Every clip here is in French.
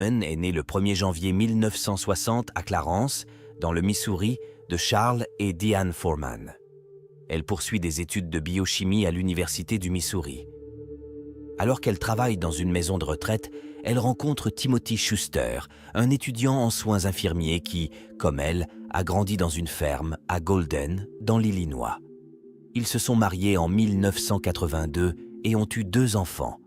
Anne est née le 1er janvier 1960 à Clarence, dans le Missouri, de Charles et Diane Foreman. Elle poursuit des études de biochimie à l'Université du Missouri. Alors qu'elle travaille dans une maison de retraite, elle rencontre Timothy Schuster, un étudiant en soins infirmiers qui, comme elle, a grandi dans une ferme à Golden, dans l'Illinois. Ils se sont mariés en 1982 et ont eu 2 enfants.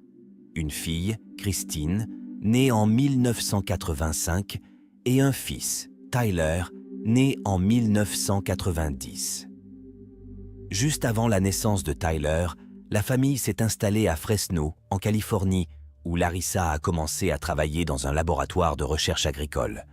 Une fille, Christine, née en 1985, et un fils, Tyler, né en 1990. Juste avant la naissance de Tyler, la famille s'est installée à Fresno, en Californie, où Larissa a commencé à travailler dans un laboratoire de recherche agricole.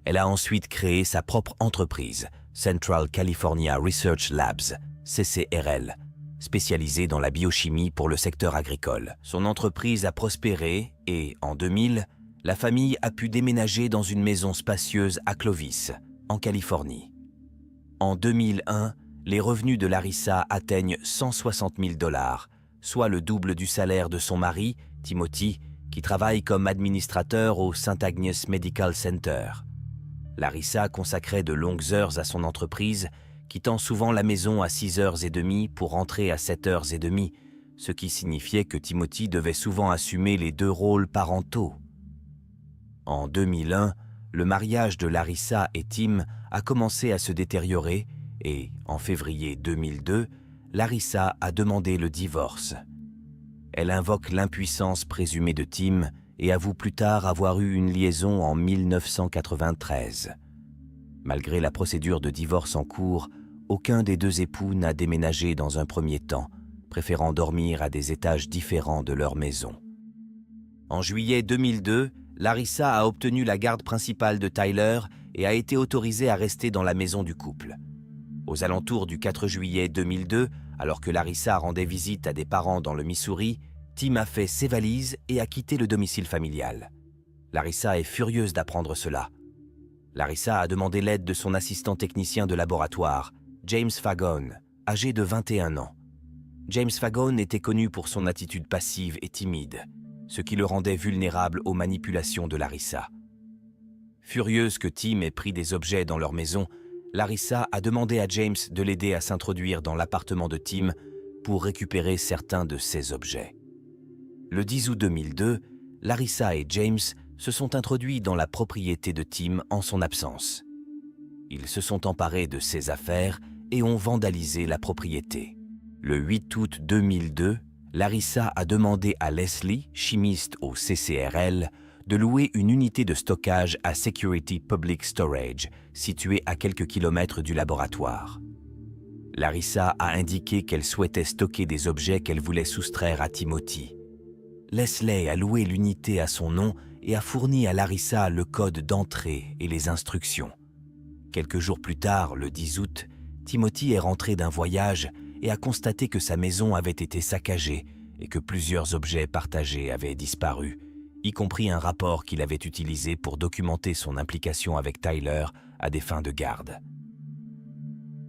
Elle a ensuite créé sa propre entreprise, Central California Research Labs, CCRL, spécialisée dans la biochimie pour le secteur agricole. Son entreprise a prospéré et, en 2000, la famille a pu déménager dans une maison spacieuse à Clovis, en Californie. En 2001, les revenus de Larissa atteignent 160 000 $, soit le double du salaire de son mari, Timothy, qui travaille comme administrateur au St. Agnes Medical Center. Larissa consacrait de longues heures à son entreprise, quittant souvent la maison à 6h30 pour rentrer à 7h30, ce qui signifiait que Timothy devait souvent assumer les 2 rôles parentaux. En 2001, le mariage de Larissa et Tim a commencé à se détériorer et, en février 2002, Larissa a demandé le divorce. Elle invoque l'impuissance présumée de Tim et avoue plus tard avoir eu une liaison en 1993. Malgré la procédure de divorce en cours, aucun des 2 époux n'a déménagé dans un premier temps, préférant dormir à des étages différents de leur maison. En juillet 2002, Larissa a obtenu la garde principale de Tyler et a été autorisée à rester dans la maison du couple. Aux alentours du 4 juillet 2002, alors que Larissa rendait visite à des parents dans le Missouri, Tim a fait ses valises et a quitté le domicile familial. Larissa est furieuse d'apprendre cela. Larissa a demandé l'aide de son assistant technicien de laboratoire, James Fagone, âgé de 21 ans. James Fagone était connu pour son attitude passive et timide, ce qui le rendait vulnérable aux manipulations de Larissa. Furieuse que Tim ait pris des objets dans leur maison, Larissa a demandé à James de l'aider à s'introduire dans l'appartement de Tim pour récupérer certains de ses objets. Le 10 août 2002, Larissa et James se sont introduits dans la propriété de Tim en son absence. Ils se sont emparés de ses affaires et ont vandalisé la propriété. Le 8 août 2002, Larissa a demandé à Leslie, chimiste au CCRL, de louer une unité de stockage à Security Public Storage, située à quelques kilomètres du laboratoire. Larissa a indiqué qu'elle souhaitait stocker des objets qu'elle voulait soustraire à Timothy. Leslie a loué l'unité à son nom et a fourni à Larissa le code d'entrée et les instructions. Quelques jours plus tard, le 10 août, Timothy est rentré d'un voyage et a constaté que sa maison avait été saccagée et que plusieurs objets partagés avaient disparu, y compris un rapport qu'il avait utilisé pour documenter son implication avec Tyler à des fins de garde.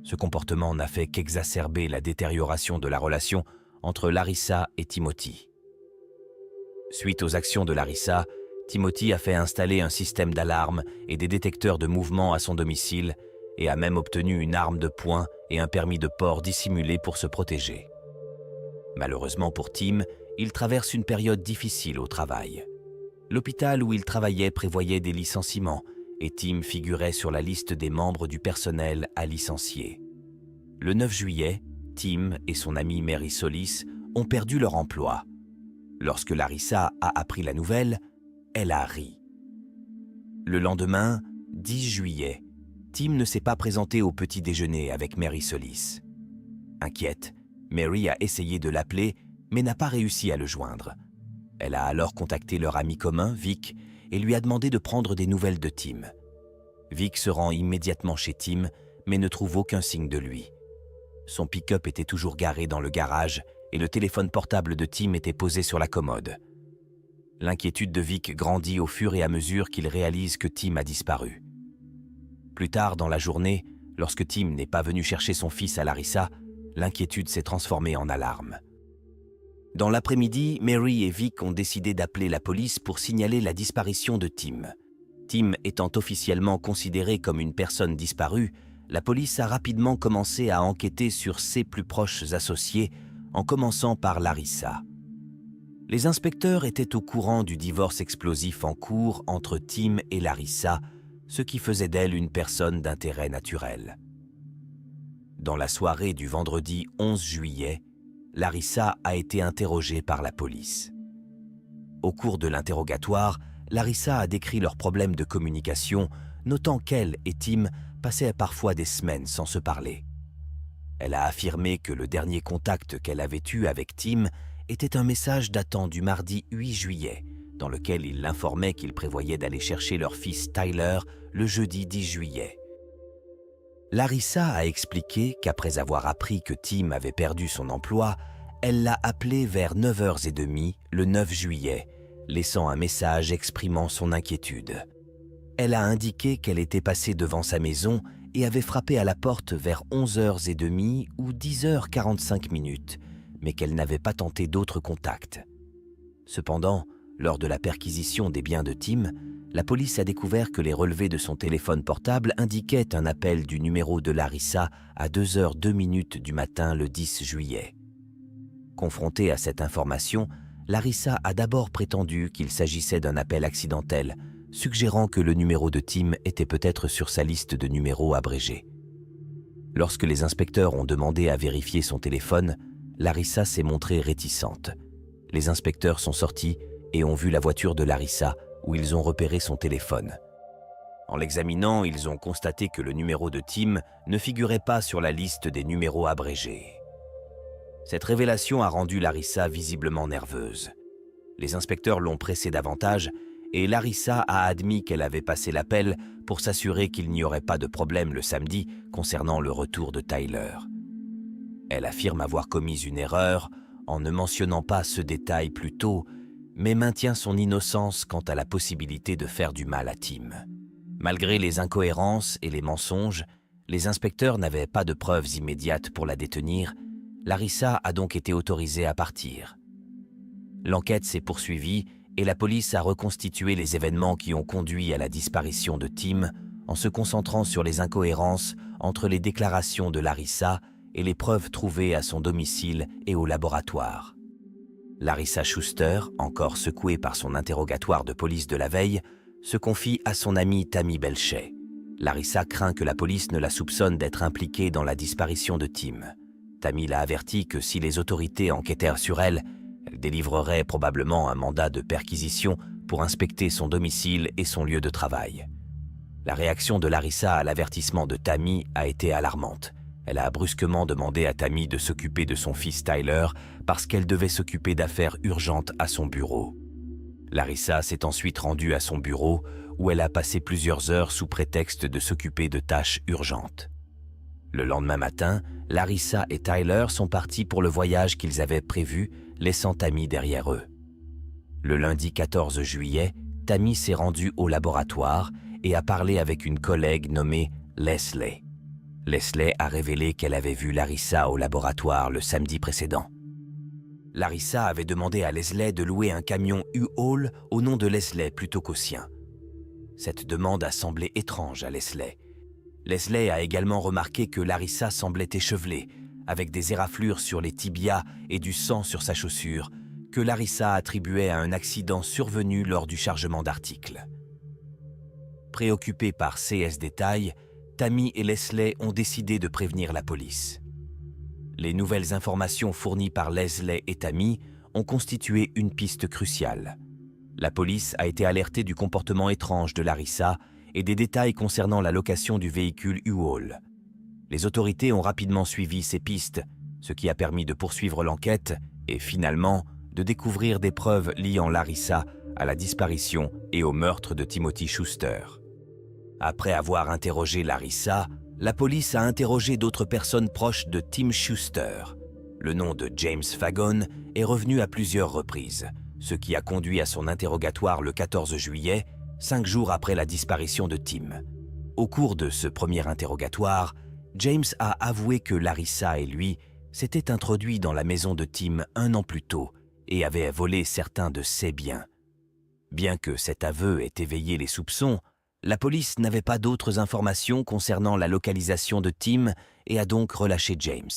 Ce comportement n'a fait qu'exacerber la détérioration de la relation entre Larissa et Timothy. Suite aux actions de Larissa, Timothy a fait installer un système d'alarme et des détecteurs de mouvement à son domicile et a même obtenu une arme de poing et un permis de port dissimulé pour se protéger. Malheureusement pour Tim, il traverse une période difficile au travail. L'hôpital où il travaillait prévoyait des licenciements et Tim figurait sur la liste des membres du personnel à licencier. Le 9 juillet, Tim et son amie Mary Solis ont perdu leur emploi. Lorsque Larissa a appris la nouvelle, elle a ri. Le lendemain, 10 juillet, Tim ne s'est pas présenté au petit déjeuner avec Mary Solis. Inquiète, Mary a essayé de l'appeler, mais n'a pas réussi à le joindre. Elle a alors contacté leur ami commun, Vic, et lui a demandé de prendre des nouvelles de Tim. Vic se rend immédiatement chez Tim, mais ne trouve aucun signe de lui. Son pick-up était toujours garé dans le garage et le téléphone portable de Tim était posé sur la commode. L'inquiétude de Vic grandit au fur et à mesure qu'il réalise que Tim a disparu. Plus tard dans la journée, lorsque Tim n'est pas venu chercher son fils à Larissa, l'inquiétude s'est transformée en alarme. Dans l'après-midi, Mary et Vic ont décidé d'appeler la police pour signaler la disparition de Tim. Tim étant officiellement considéré comme une personne disparue, la police a rapidement commencé à enquêter sur ses plus proches associés, en commençant par Larissa. Les inspecteurs étaient au courant du divorce explosif en cours entre Tim et Larissa, ce qui faisait d'elle une personne d'intérêt naturel. Dans la soirée du vendredi 11 juillet, Larissa a été interrogée par la police. Au cours de l'interrogatoire, Larissa a décrit leurs problèmes de communication, notant qu'elle et Tim passaient parfois des semaines sans se parler. Elle a affirmé que le dernier contact qu'elle avait eu avec Tim était un message datant du mardi 8 juillet, dans lequel il l'informait qu'il prévoyait d'aller chercher leur fils Tyler le jeudi 10 juillet. Larissa a expliqué qu'après avoir appris que Tim avait perdu son emploi, elle l'a appelé vers 9h30 le 9 juillet, laissant un message exprimant son inquiétude. Elle a indiqué qu'elle était passée devant sa maison et avait frappé à la porte vers 11h30 ou 10h45, mais qu'elle n'avait pas tenté d'autres contacts. Cependant, lors de la perquisition des biens de Tim, la police a découvert que les relevés de son téléphone portable indiquaient un appel du numéro de Larissa à 2h02 du matin le 10 juillet. Confrontée à cette information, Larissa a d'abord prétendu qu'il s'agissait d'un appel accidentel, suggérant que le numéro de Tim était peut-être sur sa liste de numéros abrégés. Lorsque les inspecteurs ont demandé à vérifier son téléphone, Larissa s'est montrée réticente. Les inspecteurs sont sortis et ont vu la voiture de Larissa, où ils ont repéré son téléphone. En l'examinant, ils ont constaté que le numéro de Tim ne figurait pas sur la liste des numéros abrégés. Cette révélation a rendu Larissa visiblement nerveuse. Les inspecteurs l'ont pressée davantage et Larissa a admis qu'elle avait passé l'appel pour s'assurer qu'il n'y aurait pas de problème le samedi concernant le retour de Tyler. Elle affirme avoir commis une erreur en ne mentionnant pas ce détail plus tôt, mais maintient son innocence quant à la possibilité de faire du mal à Tim. Malgré les incohérences et les mensonges, les inspecteurs n'avaient pas de preuves immédiates pour la détenir. Larissa a donc été autorisée à partir. L'enquête s'est poursuivie et la police a reconstitué les événements qui ont conduit à la disparition de Tim en se concentrant sur les incohérences entre les déclarations de Larissa et les preuves trouvées à son domicile et au laboratoire. Larissa Schuster, encore secouée par son interrogatoire de police de la veille, se confie à son amie Tammy Belchet. Larissa craint que la police ne la soupçonne d'être impliquée dans la disparition de Tim. Tammy l'a averti que si les autorités enquêtèrent sur elle, elle délivrerait probablement un mandat de perquisition pour inspecter son domicile et son lieu de travail. La réaction de Larissa à l'avertissement de Tammy a été alarmante. Elle a brusquement demandé à Tammy de s'occuper de son fils Tyler parce qu'elle devait s'occuper d'affaires urgentes à son bureau. Larissa s'est ensuite rendue à son bureau où elle a passé plusieurs heures sous prétexte de s'occuper de tâches urgentes. Le lendemain matin, Larissa et Tyler sont partis pour le voyage qu'ils avaient prévu, laissant Tammy derrière eux. Le lundi 14 juillet, Tammy s'est rendue au laboratoire et a parlé avec une collègue nommée Leslie. Leslie a révélé qu'elle avait vu Larissa au laboratoire le samedi précédent. Larissa avait demandé à Leslie de louer un camion U-Haul au nom de Leslie plutôt qu'au sien. Cette demande a semblé étrange à Leslie. Leslie a également remarqué que Larissa semblait échevelée, avec des éraflures sur les tibias et du sang sur sa chaussure, que Larissa attribuait à un accident survenu lors du chargement d'articles. Préoccupés par ces détails, Tammy et Leslie ont décidé de prévenir la police. Les nouvelles informations fournies par Leslie et Tammy ont constitué une piste cruciale. La police a été alertée du comportement étrange de Larissa et des détails concernant la location du véhicule U-Haul. Les autorités ont rapidement suivi ces pistes, ce qui a permis de poursuivre l'enquête et finalement de découvrir des preuves liant Larissa à la disparition et au meurtre de Timothy Schuster. Après avoir interrogé Larissa, la police a interrogé d'autres personnes proches de Tim Schuster. Le nom de James Fagon est revenu à plusieurs reprises, ce qui a conduit à son interrogatoire le 14 juillet, 5 jours après la disparition de Tim. Au cours de ce premier interrogatoire, James a avoué que Larissa et lui s'étaient introduits dans la maison de Tim 1 an plus tôt et avait volé certains de ses biens. Bien que cet aveu ait éveillé les soupçons, la police n'avait pas d'autres informations concernant la localisation de Tim et a donc relâché James.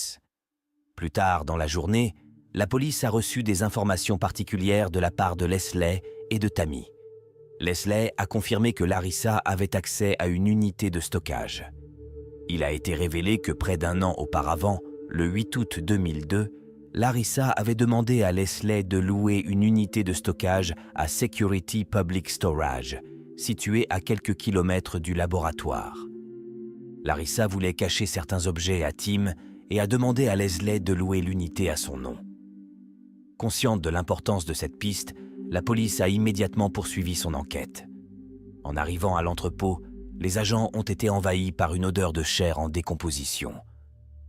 Plus tard dans la journée, la police a reçu des informations particulières de la part de Leslie et de Tammy. Leslie a confirmé que Larissa avait accès à une unité de stockage. Il a été révélé que près d'un an auparavant, le 8 août 2002, Larissa avait demandé à Leslie de louer une unité de stockage à Security Public Storage, située à quelques kilomètres du laboratoire. Larissa voulait cacher certains objets à Tim et a demandé à Leslie de louer l'unité à son nom. Consciente de l'importance de cette piste, la police a immédiatement poursuivi son enquête. En arrivant à l'entrepôt, les agents ont été envahis par une odeur de chair en décomposition.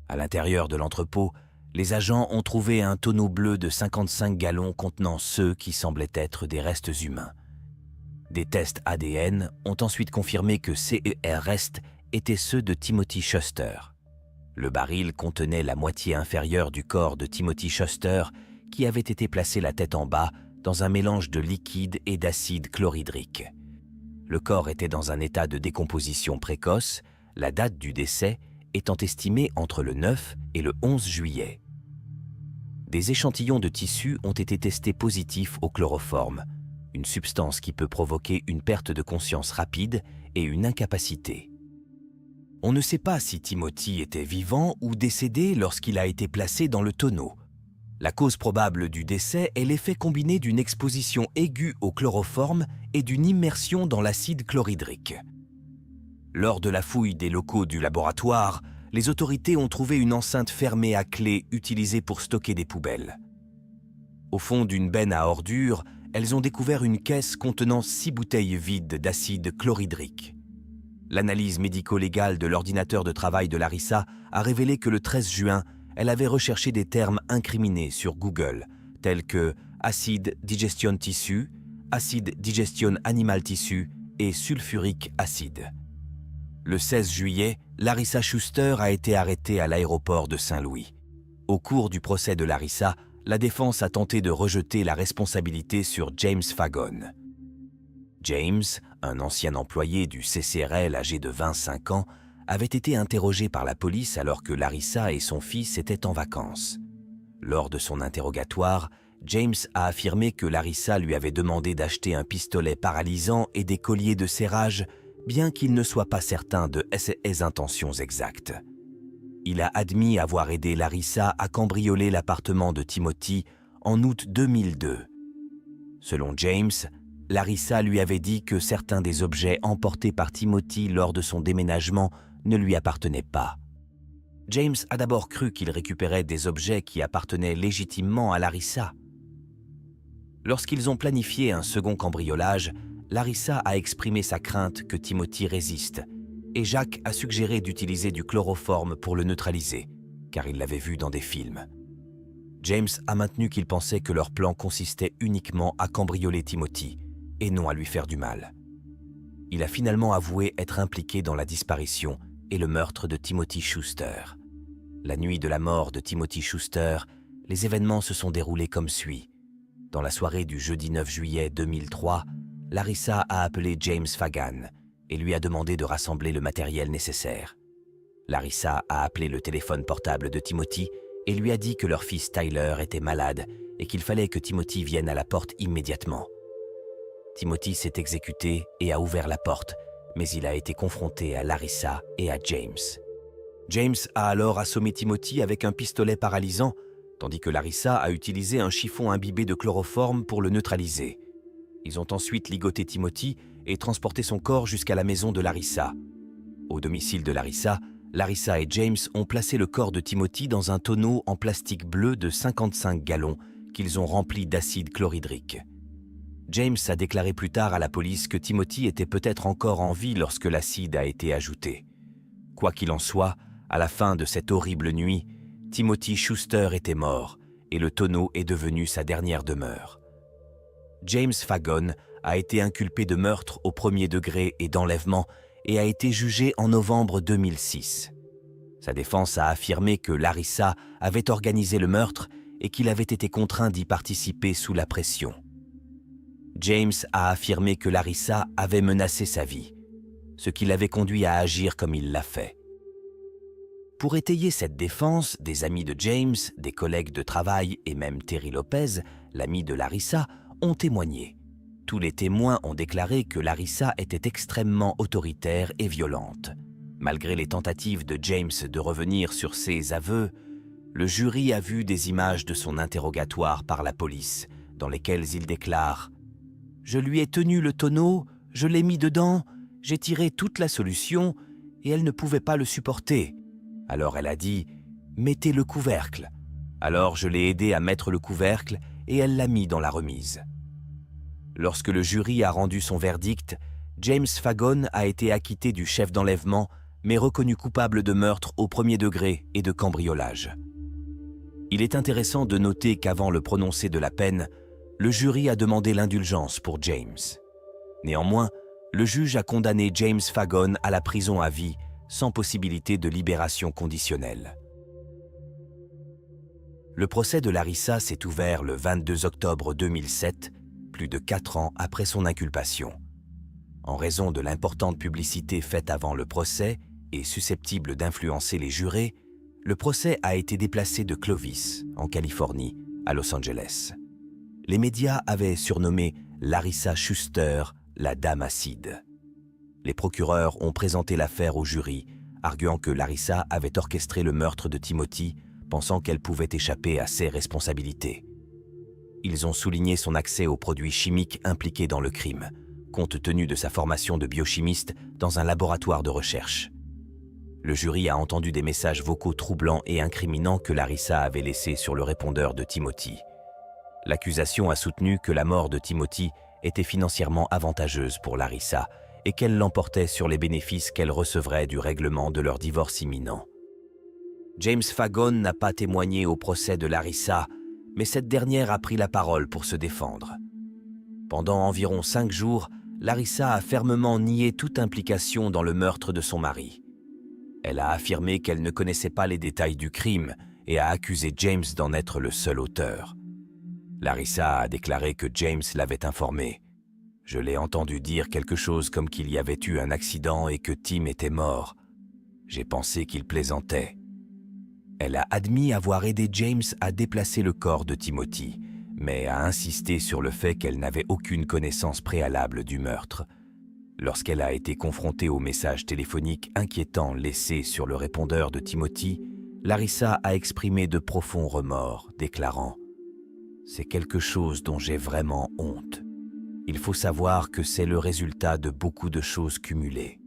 À l'intérieur de l'entrepôt, les agents ont trouvé un tonneau bleu de 55 gallons contenant ceux qui semblaient être des restes humains. Des tests ADN ont ensuite confirmé que ces restes étaient ceux de Timothy Schuster. Le baril contenait la moitié inférieure du corps de Timothy Schuster qui avait été placé la tête en bas dans un mélange de liquide et d'acide chlorhydrique. Le corps était dans un état de décomposition précoce, la date du décès étant estimée entre le 9 et le 11 juillet. Des échantillons de tissu ont été testés positifs au chloroforme, une substance qui peut provoquer une perte de conscience rapide et une incapacité. On ne sait pas si Timothy était vivant ou décédé lorsqu'il a été placé dans le tonneau. La cause probable du décès est l'effet combiné d'une exposition aiguë au chloroforme et d'une immersion dans l'acide chlorhydrique. Lors de la fouille des locaux du laboratoire, les autorités ont trouvé une enceinte fermée à clé utilisée pour stocker des poubelles. Au fond d'une benne à ordures, elles ont découvert une caisse contenant 6 bouteilles vides d'acide chlorhydrique. L'analyse médico-légale de l'ordinateur de travail de Larissa a révélé que le 13 juin, elle avait recherché des termes incriminés sur Google, tels que acide digestion tissue, acide digestion animal tissue et sulfurique acide. Le 16 juillet, Larissa Schuster a été arrêtée à l'aéroport de Saint-Louis. Au cours du procès de Larissa, la défense a tenté de rejeter la responsabilité sur James Fagon. James, un ancien employé du CCRL âgé de 25 ans, avait été interrogé par la police alors que Larissa et son fils étaient en vacances. Lors de son interrogatoire, James a affirmé que Larissa lui avait demandé d'acheter un pistolet paralysant et des colliers de serrage, bien qu'il ne soit pas certain de ses intentions exactes. Il a admis avoir aidé Larissa à cambrioler l'appartement de Timothy en août 2002. Selon James, Larissa lui avait dit que certains des objets emportés par Timothy lors de son déménagement ne lui appartenaient pas. James a d'abord cru qu'il récupérait des objets qui appartenaient légitimement à Larissa. Lorsqu'ils ont planifié un second cambriolage, Larissa a exprimé sa crainte que Timothy résiste et Jacques a suggéré d'utiliser du chloroforme pour le neutraliser, car il l'avait vu dans des films. James a maintenu qu'il pensait que leur plan consistait uniquement à cambrioler Timothy et non à lui faire du mal. Il a finalement avoué être impliqué dans la disparition et le meurtre de Timothy Schuster. La nuit de la mort de Timothy Schuster, les événements se sont déroulés comme suit. Dans la soirée du jeudi 9 juillet 2003, Larissa a appelé James Fagan et lui a demandé de rassembler le matériel nécessaire. Larissa a appelé le téléphone portable de Timothy et lui a dit que leur fils Tyler était malade et qu'il fallait que Timothy vienne à la porte immédiatement. Timothy s'est exécuté et a ouvert la porte, mais il a été confronté à Larissa et à James. James a alors assommé Timothy avec un pistolet paralysant, tandis que Larissa a utilisé un chiffon imbibé de chloroforme pour le neutraliser. Ils ont ensuite ligoté Timothy et transporté son corps jusqu'à la maison de Larissa. Au domicile de Larissa, Larissa et James ont placé le corps de Timothy dans un tonneau en plastique bleu de 55 gallons qu'ils ont rempli d'acide chlorhydrique. James a déclaré plus tard à la police que Timothy était peut-être encore en vie lorsque l'acide a été ajouté. Quoi qu'il en soit, à la fin de cette horrible nuit, Timothy Schuster était mort et le tonneau est devenu sa dernière demeure. James Fagon a été inculpé de meurtre au premier degré et d'enlèvement et a été jugé en novembre 2006. Sa défense a affirmé que Larissa avait organisé le meurtre et qu'il avait été contraint d'y participer sous la pression. James a affirmé que Larissa avait menacé sa vie, ce qui l'avait conduit à agir comme il l'a fait. Pour étayer cette défense, des amis de James, des collègues de travail et même Terry Lopez, l'ami de Larissa, ont témoigné. Tous les témoins ont déclaré que Larissa était extrêmement autoritaire et violente. Malgré les tentatives de James de revenir sur ses aveux, le jury a vu des images de son interrogatoire par la police, dans lesquelles il déclare « Je lui ai tenu le tonneau, je l'ai mis dedans, j'ai tiré toute la solution et elle ne pouvait pas le supporter. Alors elle a dit « Mettez le couvercle ». Alors je l'ai aidé à mettre le couvercle et elle l'a mis dans la remise. Lorsque le jury a rendu son verdict, James Fagon a été acquitté du chef d'enlèvement, mais reconnu coupable de meurtre au premier degré et de cambriolage. Il est intéressant de noter qu'avant le prononcé de la peine, le jury a demandé l'indulgence pour James. Néanmoins, le juge a condamné James Fagon à la prison à vie, sans possibilité de libération conditionnelle. Le procès de Larissa s'est ouvert le 22 octobre 2007, plus de 4 ans après son inculpation. En raison de l'importante publicité faite avant le procès et susceptible d'influencer les jurés, le procès a été déplacé de Clovis, en Californie, à Los Angeles. Les médias avaient surnommé Larissa Schuster la dame acide. Les procureurs ont présenté l'affaire au jury, arguant que Larissa avait orchestré le meurtre de Timothy, pensant qu'elle pouvait échapper à ses responsabilités. Ils ont souligné son accès aux produits chimiques impliqués dans le crime, compte tenu de sa formation de biochimiste dans un laboratoire de recherche. Le jury a entendu des messages vocaux troublants et incriminants que Larissa avait laissés sur le répondeur de Timothy. L'accusation a soutenu que la mort de Timothy était financièrement avantageuse pour Larissa et qu'elle l'emportait sur les bénéfices qu'elle recevrait du règlement de leur divorce imminent. James Fagon n'a pas témoigné au procès de Larissa, mais cette dernière a pris la parole pour se défendre. Pendant environ 5 jours, Larissa a fermement nié toute implication dans le meurtre de son mari. Elle a affirmé qu'elle ne connaissait pas les détails du crime et a accusé James d'en être le seul auteur. Larissa a déclaré que James l'avait informé. « Je l'ai entendu dire quelque chose comme qu'il y avait eu un accident et que Tim était mort. J'ai pensé qu'il plaisantait. » Elle a admis avoir aidé James à déplacer le corps de Timothy, mais a insisté sur le fait qu'elle n'avait aucune connaissance préalable du meurtre. Lorsqu'elle a été confrontée aux messages téléphoniques inquiétants laissés sur le répondeur de Timothy, Larissa a exprimé de profonds remords, déclarant « C'est quelque chose dont j'ai vraiment honte. Il faut savoir que c'est le résultat de beaucoup de choses cumulées. »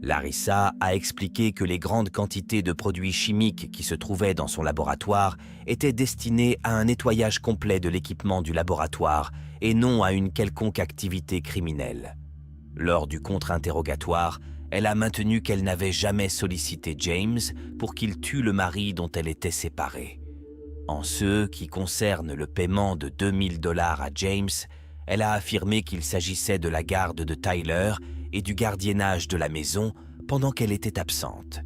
Larissa a expliqué que les grandes quantités de produits chimiques qui se trouvaient dans son laboratoire étaient destinées à un nettoyage complet de l'équipement du laboratoire et non à une quelconque activité criminelle. Lors du contre-interrogatoire, elle a maintenu qu'elle n'avait jamais sollicité James pour qu'il tue le mari dont elle était séparée. En ce qui concerne le paiement de $2000 à James, elle a affirmé qu'il s'agissait de la garde de Tyler et du gardiennage de la maison pendant qu'elle était absente.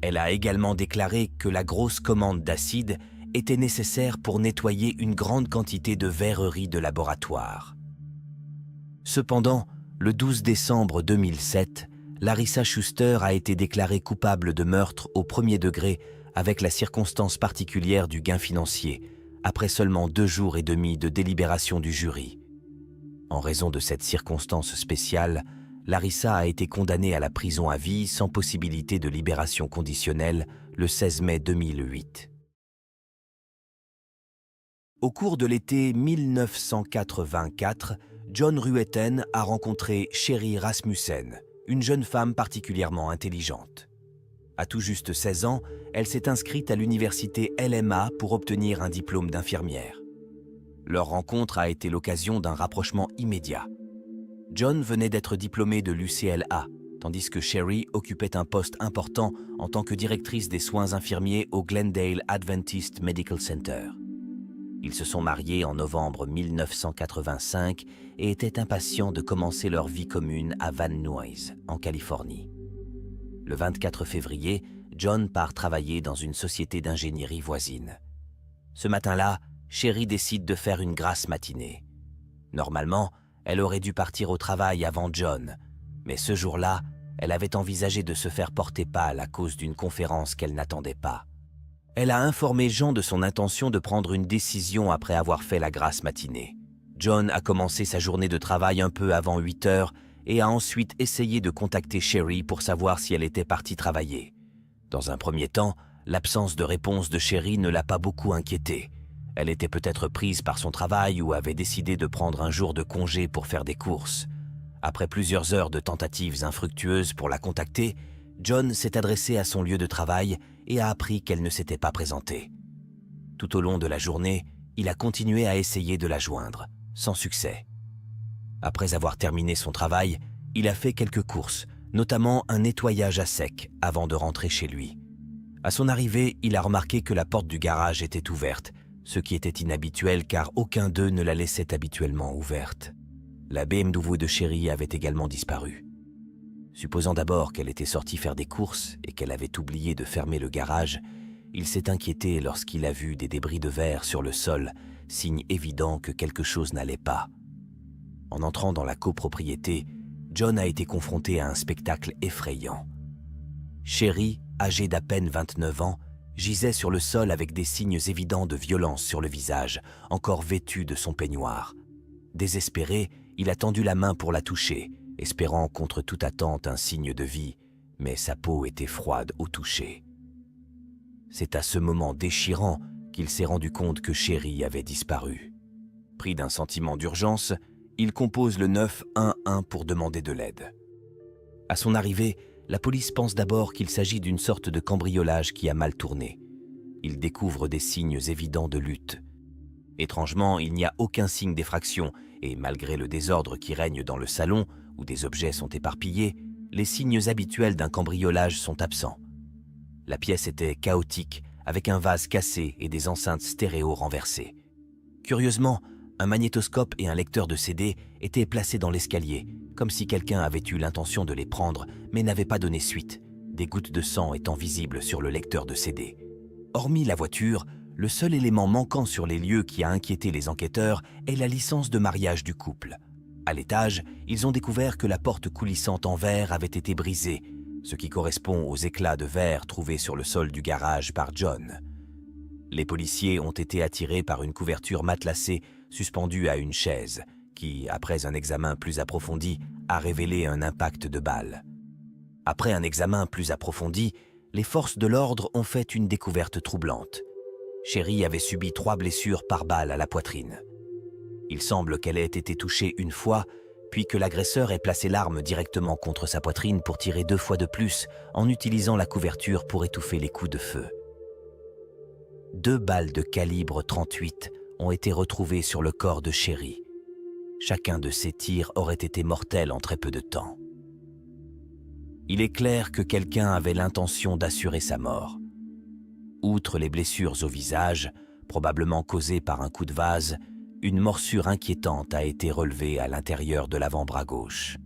Elle a également déclaré que la grosse commande d'acide était nécessaire pour nettoyer une grande quantité de verreries de laboratoire. Cependant, le 12 décembre 2007, Larissa Schuster a été déclarée coupable de meurtre au premier degré avec la circonstance particulière du gain financier, après seulement 2 jours et demi de délibération du jury. En raison de cette circonstance spéciale, Larissa a été condamnée à la prison à vie sans possibilité de libération conditionnelle le 16 mai 2008. Au cours de l'été 1984, John Ruetten a rencontré Sherry Rasmussen, une jeune femme particulièrement intelligente. À tout juste 16 ans, elle s'est inscrite à l'université LMA pour obtenir un diplôme d'infirmière. Leur rencontre a été l'occasion d'un rapprochement immédiat. John venait d'être diplômé de l'UCLA, tandis que Sherry occupait un poste important en tant que directrice des soins infirmiers au Glendale Adventist Medical Center. Ils se sont mariés en novembre 1985 et étaient impatients de commencer leur vie commune à Van Nuys, en Californie. Le 24 février, John part travailler dans une société d'ingénierie voisine. Ce matin-là, Sherry décide de faire une grasse matinée. Normalement, elle aurait dû partir au travail avant John, mais ce jour-là, elle avait envisagé de se faire porter pâle à cause d'une conférence qu'elle n'attendait pas. Elle a informé Jean de son intention de prendre une décision après avoir fait la grasse matinée. John a commencé sa journée de travail un peu avant 8 heures et a ensuite essayé de contacter Sherry pour savoir si elle était partie travailler. Dans un premier temps, l'absence de réponse de Sherry ne l'a pas beaucoup inquiétée. Elle était peut-être prise par son travail ou avait décidé de prendre un jour de congé pour faire des courses. Après plusieurs heures de tentatives infructueuses pour la contacter, John s'est adressé à son lieu de travail et a appris qu'elle ne s'était pas présentée. Tout au long de la journée, il a continué à essayer de la joindre, sans succès. Après avoir terminé son travail, il a fait quelques courses, notamment un nettoyage à sec avant de rentrer chez lui. À son arrivée, il a remarqué que la porte du garage était ouverte, ce qui était inhabituel car aucun d'eux ne la laissait habituellement ouverte. La BMW de Sherry avait également disparu. Supposant d'abord qu'elle était sortie faire des courses et qu'elle avait oublié de fermer le garage, il s'est inquiété lorsqu'il a vu des débris de verre sur le sol, signe évident que quelque chose n'allait pas. En entrant dans la copropriété, John a été confronté à un spectacle effrayant. Sherry, âgée d'à peine 29 ans, gisait sur le sol avec des signes évidents de violence sur le visage, encore vêtue de son peignoir. Désespéré, il a tendu la main pour la toucher, espérant contre toute attente un signe de vie, mais sa peau était froide au toucher. C'est à ce moment déchirant qu'il s'est rendu compte que Sherry avait disparu. Pris d'un sentiment d'urgence, il compose le 911 pour demander de l'aide. À son arrivée, la police pense d'abord qu'il s'agit d'une sorte de cambriolage qui a mal tourné. Il découvre des signes évidents de lutte. Étrangement, il n'y a aucun signe d'effraction et malgré le désordre qui règne dans le salon, où des objets sont éparpillés, les signes habituels d'un cambriolage sont absents. La pièce était chaotique, avec un vase cassé et des enceintes stéréo renversées. Curieusement, un magnétoscope et un lecteur de CD étaient placés dans l'escalier, comme si quelqu'un avait eu l'intention de les prendre, mais n'avait pas donné suite, des gouttes de sang étant visibles sur le lecteur de CD. Hormis la voiture, le seul élément manquant sur les lieux qui a inquiété les enquêteurs est la licence de mariage du couple. À l'étage, ils ont découvert que la porte coulissante en verre avait été brisée, ce qui correspond aux éclats de verre trouvés sur le sol du garage par John. Les policiers ont été attirés par une couverture matelassée suspendue à une chaise, qui, après un examen plus approfondi, a révélé un impact de balle. Après un examen plus approfondi, les forces de l'ordre ont fait une découverte troublante. Sherry avait subi 3 blessures par balle à la poitrine. Il semble qu'elle ait été touchée une fois, puis que l'agresseur ait placé l'arme directement contre sa poitrine pour tirer 2 fois de plus, en utilisant la couverture pour étouffer les coups de feu. 2 balles de calibre 38 ont été retrouvées sur le corps de Sherry. Chacun de ces tirs aurait été mortel en très peu de temps. Il est clair que quelqu'un avait l'intention d'assurer sa mort. Outre les blessures au visage, probablement causées par un coup de vase, une morsure inquiétante a été relevée à l'intérieur de l'avant-bras gauche.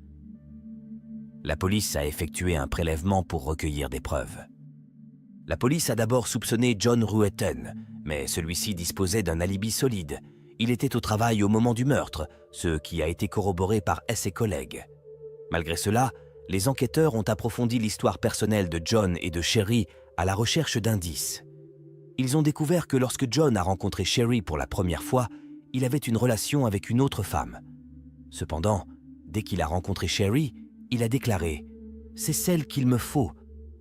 La police a effectué un prélèvement pour recueillir des preuves. La police a d'abord soupçonné John Ruetten, mais celui-ci disposait d'un alibi solide. Il était au travail au moment du meurtre, ce qui a été corroboré par ses collègues. Malgré cela, les enquêteurs ont approfondi l'histoire personnelle de John et de Sherry à la recherche d'indices. Ils ont découvert que lorsque John a rencontré Sherry pour la première fois, il avait une relation avec une autre femme. Cependant, dès qu'il a rencontré Sherry, il a déclaré « C'est celle qu'il me faut »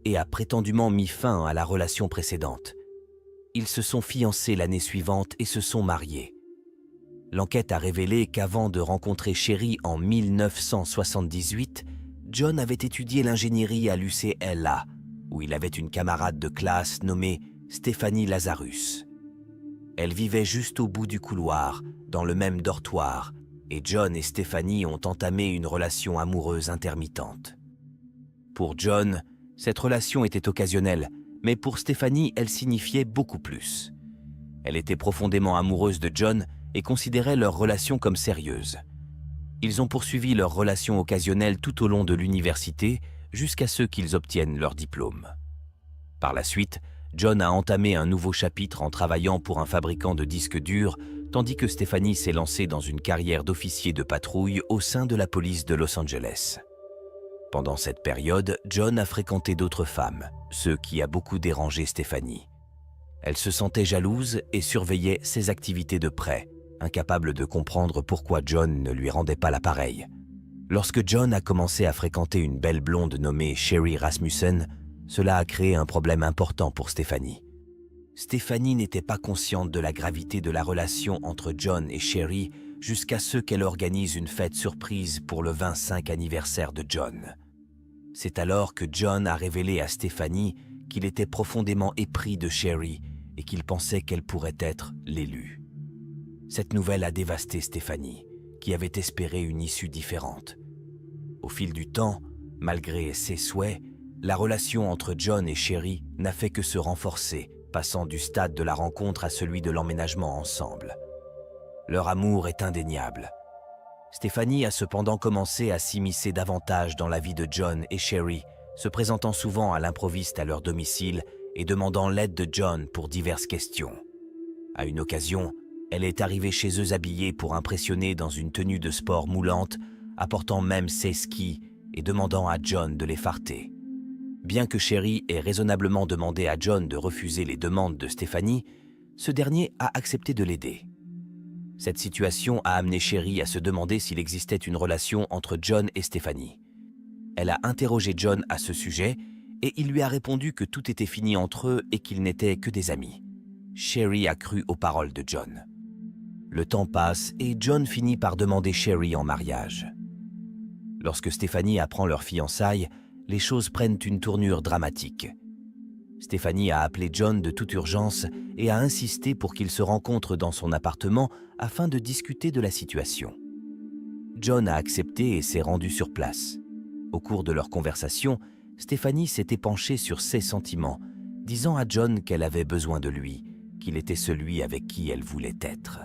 et a prétendument mis fin à la relation précédente. Ils se sont fiancés l'année suivante et se sont mariés. L'enquête a révélé qu'avant de rencontrer Sherry en 1978, John avait étudié l'ingénierie à l'UCLA, où il avait une camarade de classe nommée Stéphanie Lazarus. Elle vivait juste au bout du couloir, dans le même dortoir, et John et Stéphanie ont entamé une relation amoureuse intermittente. Pour John, cette relation était occasionnelle, mais pour Stéphanie, elle signifiait beaucoup plus. Elle était profondément amoureuse de John et considérait leur relation comme sérieuse. Ils ont poursuivi leur relation occasionnelle tout au long de l'université jusqu'à ce qu'ils obtiennent leur diplôme. Par la suite, John a entamé un nouveau chapitre en travaillant pour un fabricant de disques durs, tandis que Stephanie s'est lancée dans une carrière d'officier de patrouille au sein de la police de Los Angeles. Pendant cette période, John a fréquenté d'autres femmes, ce qui a beaucoup dérangé Stephanie. Elle se sentait jalouse et surveillait ses activités de près, incapable de comprendre pourquoi John ne lui rendait pas l'appareil. Lorsque John a commencé à fréquenter une belle blonde nommée Sherry Rasmussen, cela a créé un problème important pour Stephanie. Stephanie n'était pas consciente de la gravité de la relation entre John et Sherry jusqu'à ce qu'elle organise une fête surprise pour le 25e anniversaire de John. C'est alors que John a révélé à Stephanie qu'il était profondément épris de Sherry et qu'il pensait qu'elle pourrait être l'élu. Cette nouvelle a dévasté Stephanie, qui avait espéré une issue différente. Au fil du temps, malgré ses souhaits, la relation entre John et Sherry n'a fait que se renforcer, passant du stade de la rencontre à celui de l'emménagement ensemble. Leur amour est indéniable. Stephanie a cependant commencé à s'immiscer davantage dans la vie de John et Sherry, se présentant souvent à l'improviste à leur domicile et demandant l'aide de John pour diverses questions. À une occasion, elle est arrivée chez eux habillée pour impressionner dans une tenue de sport moulante, apportant même ses skis et demandant à John de les farter. Bien que Sherry ait raisonnablement demandé à John de refuser les demandes de Stephanie, ce dernier a accepté de l'aider. Cette situation a amené Sherry à se demander s'il existait une relation entre John et Stephanie. Elle a interrogé John à ce sujet et il lui a répondu que tout était fini entre eux et qu'ils n'étaient que des amis. Sherry a cru aux paroles de John. Le temps passe et John finit par demander Sherry en mariage. Lorsque Stephanie apprend leur fiançailles, les choses prennent une tournure dramatique. Stephanie a appelé John de toute urgence et a insisté pour qu'ils se rencontrent dans son appartement afin de discuter de la situation. John a accepté et s'est rendu sur place. Au cours de leur conversation, Stephanie s'est épanchée sur ses sentiments, disant à John qu'elle avait besoin de lui, qu'il était celui avec qui elle voulait être.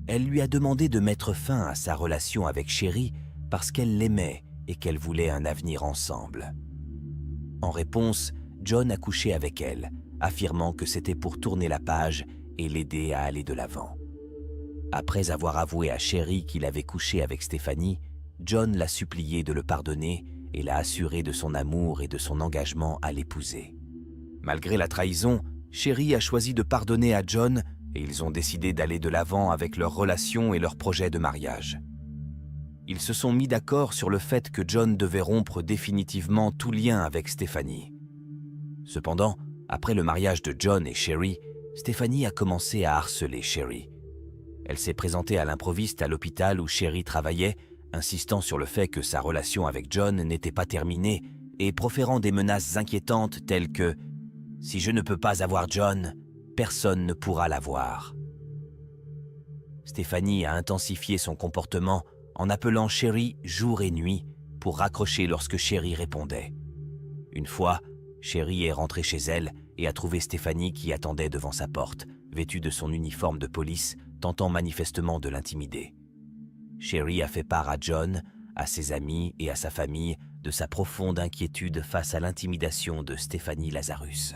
Elle lui a demandé de mettre fin à sa relation avec Sherry parce qu'elle l'aimait et qu'elle voulait un avenir ensemble. En réponse, John a couché avec elle, affirmant que c'était pour tourner la page et l'aider à aller de l'avant. Après avoir avoué à Sherry qu'il avait couché avec Stephanie, John l'a supplié de le pardonner et l'a assuré de son amour et de son engagement à l'épouser. Malgré la trahison, Sherry a choisi de pardonner à John et ils ont décidé d'aller de l'avant avec leur relation et leur projet de mariage. Ils se sont mis d'accord sur le fait que John devait rompre définitivement tout lien avec Stephanie. Cependant, après le mariage de John et Sherry, Stephanie a commencé à harceler Sherry. Elle s'est présentée à l'improviste à l'hôpital où Sherry travaillait, insistant sur le fait que sa relation avec John n'était pas terminée et proférant des menaces inquiétantes telles que « Si je ne peux pas avoir John, personne ne pourra l'avoir ». Stephanie a intensifié son comportement en appelant Sherry jour et nuit pour raccrocher lorsque Sherry répondait. Une fois, Sherry est rentrée chez elle et a trouvé Stephanie qui attendait devant sa porte, vêtue de son uniforme de police, tentant manifestement de l'intimider. Sherry a fait part à John, à ses amis et à sa famille de sa profonde inquiétude face à l'intimidation de Stephanie Lazarus.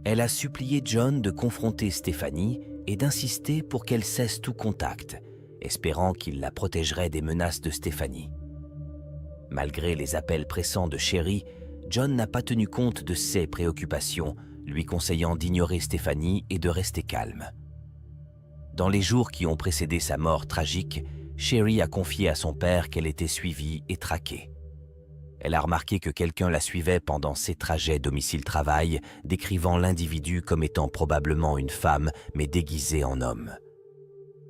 Elle a supplié John de confronter Stephanie et d'insister pour qu'elle cesse tout contact, espérant qu'il la protégerait des menaces de Stephanie. Malgré les appels pressants de Sherry, John n'a pas tenu compte de ses préoccupations, lui conseillant d'ignorer Stephanie et de rester calme. Dans les jours qui ont précédé sa mort tragique, Sherry a confié à son père qu'elle était suivie et traquée. Elle a remarqué que quelqu'un la suivait pendant ses trajets domicile-travail, décrivant l'individu comme étant probablement une femme, mais déguisée en homme.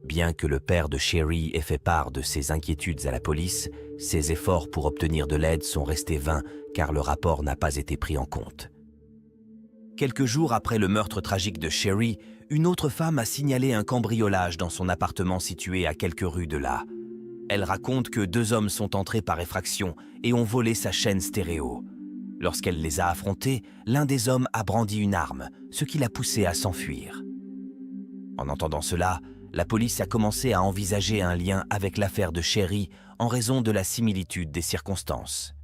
Bien que le père de Sherry ait fait part de ses inquiétudes à la police, ses efforts pour obtenir de l'aide sont restés vains car le rapport n'a pas été pris en compte. Quelques jours après le meurtre tragique de Sherry, une autre femme a signalé un cambriolage dans son appartement situé à quelques rues de là. Elle raconte que 2 hommes sont entrés par effraction et ont volé sa chaîne stéréo. Lorsqu'elle les a affrontés, l'un des hommes a brandi une arme, ce qui l'a poussé à s'enfuir. En entendant cela, la police a commencé à envisager un lien avec l'affaire de Sherry en raison de la similitude des circonstances.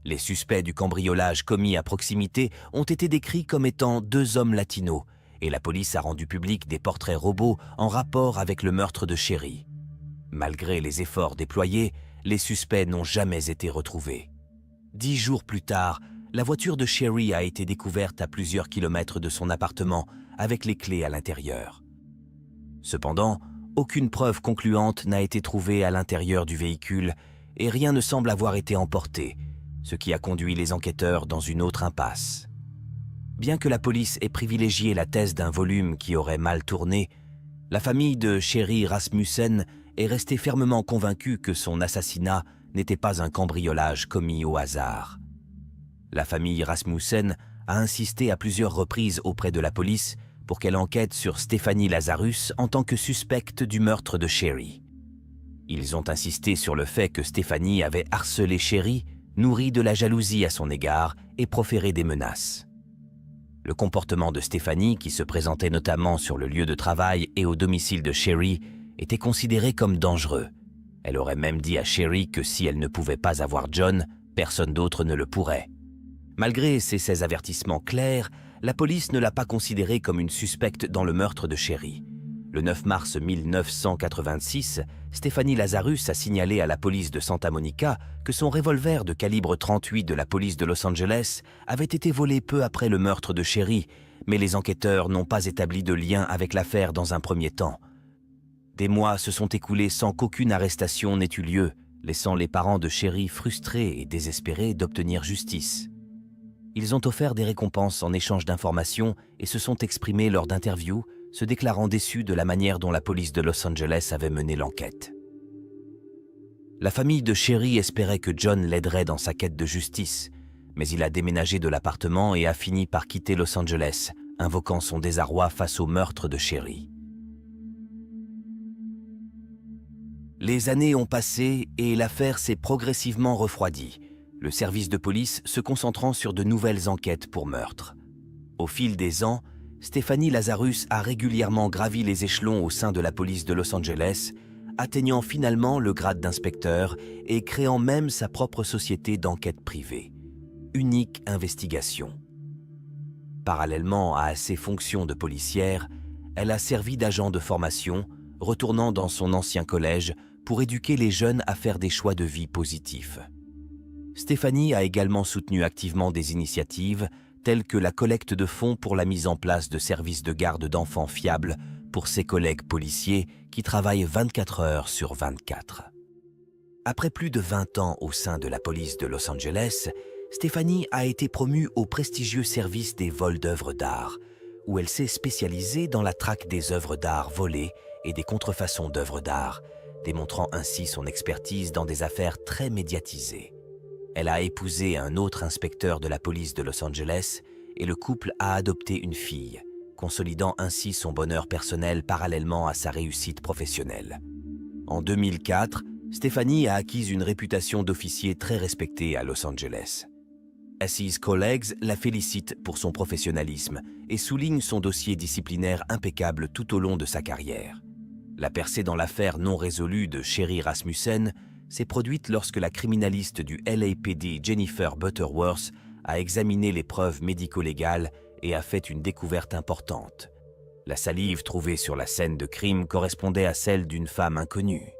Les suspects du cambriolage commis à proximité ont été décrits comme étant 2 hommes latinos, et la police a rendu public des portraits robots en rapport avec le meurtre de Sherry. Malgré les efforts déployés, les suspects n'ont jamais été retrouvés. 10 jours plus tard, la voiture de Sherry a été découverte à plusieurs kilomètres de son appartement, avec les clés à l'intérieur. Cependant, aucune preuve concluante n'a été trouvée à l'intérieur du véhicule et rien ne semble avoir été emporté, ce qui a conduit les enquêteurs dans une autre impasse. Bien que la police ait privilégié la thèse d'un volume qui aurait mal tourné, la famille de Sherry Rasmussen est restée fermement convaincue que son assassinat n'était pas un cambriolage commis au hasard. La famille Rasmussen a insisté à plusieurs reprises auprès de la police pour qu'elle enquête sur Stephanie Lazarus en tant que suspecte du meurtre de Sherry. Ils ont insisté sur le fait que Stephanie avait harcelé Sherry, nourri de la jalousie à son égard et proféré des menaces. Le comportement de Stephanie, qui se présentait notamment sur le lieu de travail et au domicile de Sherry, était considéré comme dangereux. Elle aurait même dit à Sherry que si elle ne pouvait pas avoir John, personne d'autre ne le pourrait. Malgré ces avertissements clairs, la police ne l'a pas considérée comme une suspecte dans le meurtre de Sherry. Le 9 mars 1986, Stephanie Lazarus a signalé à la police de Santa Monica que son revolver de calibre 38 de la police de Los Angeles avait été volé peu après le meurtre de Sherry, mais les enquêteurs n'ont pas établi de lien avec l'affaire dans un premier temps. Des mois se sont écoulés sans qu'aucune arrestation n'ait eu lieu, laissant les parents de Sherry frustrés et désespérés d'obtenir justice. Ils ont offert des récompenses en échange d'informations et se sont exprimés lors d'interviews, se déclarant déçus de la manière dont la police de Los Angeles avait mené l'enquête. La famille de Sherry espérait que John l'aiderait dans sa quête de justice, mais il a déménagé de l'appartement et a fini par quitter Los Angeles, invoquant son désarroi face au meurtre de Sherry. Les années ont passé et l'affaire s'est progressivement refroidie, le service de police se concentrant sur de nouvelles enquêtes pour meurtre. Au fil des ans, Stephanie Lazarus a régulièrement gravi les échelons au sein de la police de Los Angeles, atteignant finalement le grade d'inspecteur et créant même sa propre société d'enquête privée, Unique Investigation. Parallèlement à ses fonctions de policière, elle a servi d'agent de formation, retournant dans son ancien collège pour éduquer les jeunes à faire des choix de vie positifs. Stephanie a également soutenu activement des initiatives telles que la collecte de fonds pour la mise en place de services de garde d'enfants fiables pour ses collègues policiers qui travaillent 24 heures sur 24. Après plus de 20 ans au sein de la police de Los Angeles, Stephanie a été promue au prestigieux service des vols d'œuvres d'art, où elle s'est spécialisée dans la traque des œuvres d'art volées et des contrefaçons d'œuvres d'art, démontrant ainsi son expertise dans des affaires très médiatisées. Elle a épousé un autre inspecteur de la police de Los Angeles et le couple a adopté une fille, consolidant ainsi son bonheur personnel parallèlement à sa réussite professionnelle. En 2004, Stephanie a acquis une réputation d'officier très respecté à Los Angeles. Ses collègues la félicitent pour son professionnalisme et soulignent son dossier disciplinaire impeccable tout au long de sa carrière. La percée dans l'affaire non résolue de Sherry Rasmussen s'est produite lorsque la criminaliste du LAPD Jennifer Butterworth a examiné les preuves médico-légales et a fait une découverte importante. La salive trouvée sur la scène de crime correspondait à celle d'une femme inconnue.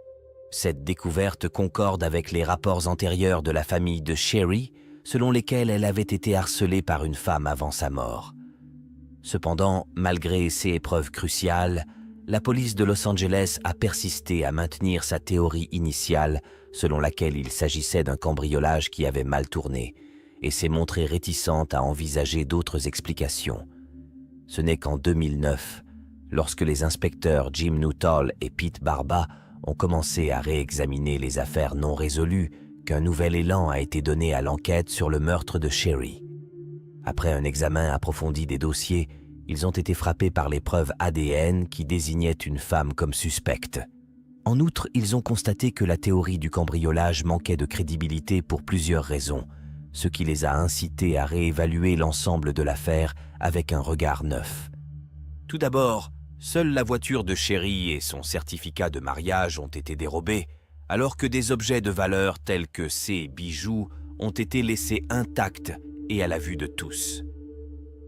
Cette découverte concorde avec les rapports antérieurs de la famille de Sherry, selon lesquels elle avait été harcelée par une femme avant sa mort. Cependant, malgré ces épreuves cruciales, la police de Los Angeles a persisté à maintenir sa théorie initiale selon laquelle il s'agissait d'un cambriolage qui avait mal tourné et s'est montrée réticente à envisager d'autres explications. Ce n'est qu'en 2009, lorsque les inspecteurs Jim Nuttall et Pete Barba ont commencé à réexaminer les affaires non résolues, qu'un nouvel élan a été donné à l'enquête sur le meurtre de Sherry. Après un examen approfondi des dossiers, ils ont été frappés par les preuves ADN qui désignaient une femme comme suspecte. En outre, ils ont constaté que la théorie du cambriolage manquait de crédibilité pour plusieurs raisons, ce qui les a incités à réévaluer l'ensemble de l'affaire avec un regard neuf. Tout d'abord, seule la voiture de Sherry et son certificat de mariage ont été dérobés, alors que des objets de valeur tels que ses bijoux ont été laissés intacts et à la vue de tous.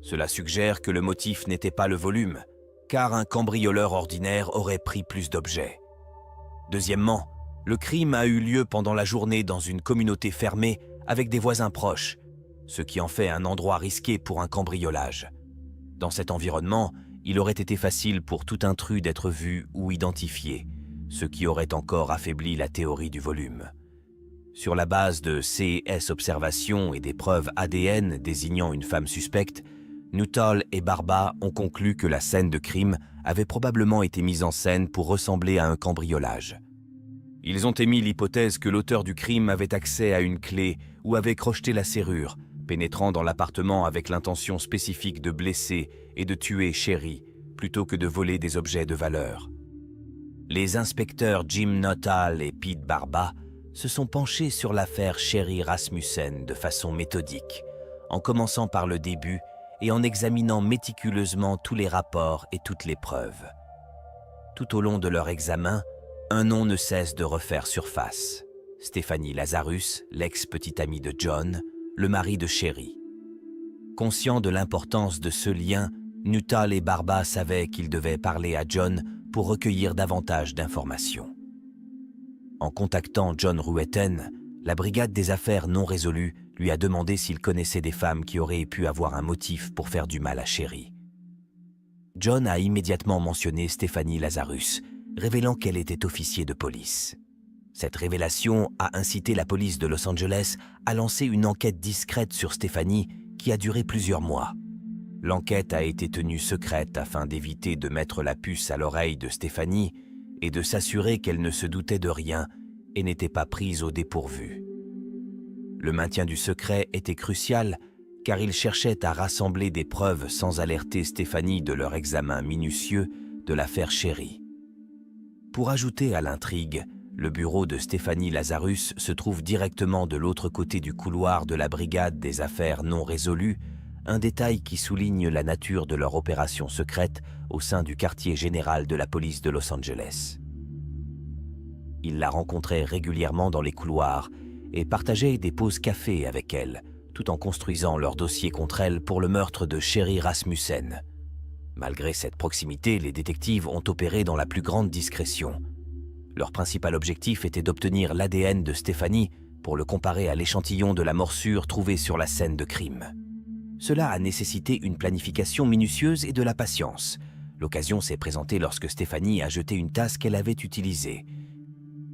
Cela suggère que le motif n'était pas le volume, car un cambrioleur ordinaire aurait pris plus d'objets. Deuxièmement, le crime a eu lieu pendant la journée dans une communauté fermée avec des voisins proches, ce qui en fait un endroit risqué pour un cambriolage. Dans cet environnement, il aurait été facile pour tout intrus d'être vu ou identifié, ce qui aurait encore affaibli la théorie du volume. Sur la base de CES observations et des preuves ADN désignant une femme suspecte, Nuttall et Barba ont conclu que la scène de crime avait probablement été mise en scène pour ressembler à un cambriolage. Ils ont émis l'hypothèse que l'auteur du crime avait accès à une clé ou avait crocheté la serrure, pénétrant dans l'appartement avec l'intention spécifique de blesser et de tuer Sherry, plutôt que de voler des objets de valeur. Les inspecteurs Jim Nuttall et Pete Barba se sont penchés sur l'affaire Sherry Rasmussen de façon méthodique, en commençant par le début et en examinant méticuleusement tous les rapports et toutes les preuves. Tout au long de leur examen, un nom ne cesse de refaire surface. Stephanie Lazarus, l'ex-petite amie de John, le mari de Sherry. Conscients de l'importance de ce lien, Nuttall et Barba savaient qu'ils devaient parler à John pour recueillir davantage d'informations. En contactant John Ruetten, la brigade des affaires non résolues lui a demandé s'il connaissait des femmes qui auraient pu avoir un motif pour faire du mal à Sherry. John a immédiatement mentionné Stephanie Lazarus, révélant qu'elle était officier de police. Cette révélation a incité la police de Los Angeles à lancer une enquête discrète sur Stephanie qui a duré plusieurs mois. L'enquête a été tenue secrète afin d'éviter de mettre la puce à l'oreille de Stephanie et de s'assurer qu'elle ne se doutait de rien et n'était pas prise au dépourvu. Le maintien du secret était crucial car il cherchait à rassembler des preuves sans alerter Stephanie de leur examen minutieux de l'affaire Sherry. Pour ajouter à l'intrigue, le bureau de Stephanie Lazarus se trouve directement de l'autre côté du couloir de la brigade des affaires non résolues, un détail qui souligne la nature de leur opération secrète au sein du quartier général de la police de Los Angeles. Il la rencontrait régulièrement dans les couloirs et partageait des pauses café avec elle, tout en construisant leur dossier contre elle pour le meurtre de Sherry Rasmussen. Malgré cette proximité, les détectives ont opéré dans la plus grande discrétion. Leur principal objectif était d'obtenir l'ADN de Stephanie pour le comparer à l'échantillon de la morsure trouvée sur la scène de crime. Cela a nécessité une planification minutieuse et de la patience. L'occasion s'est présentée lorsque Stephanie a jeté une tasse qu'elle avait utilisée.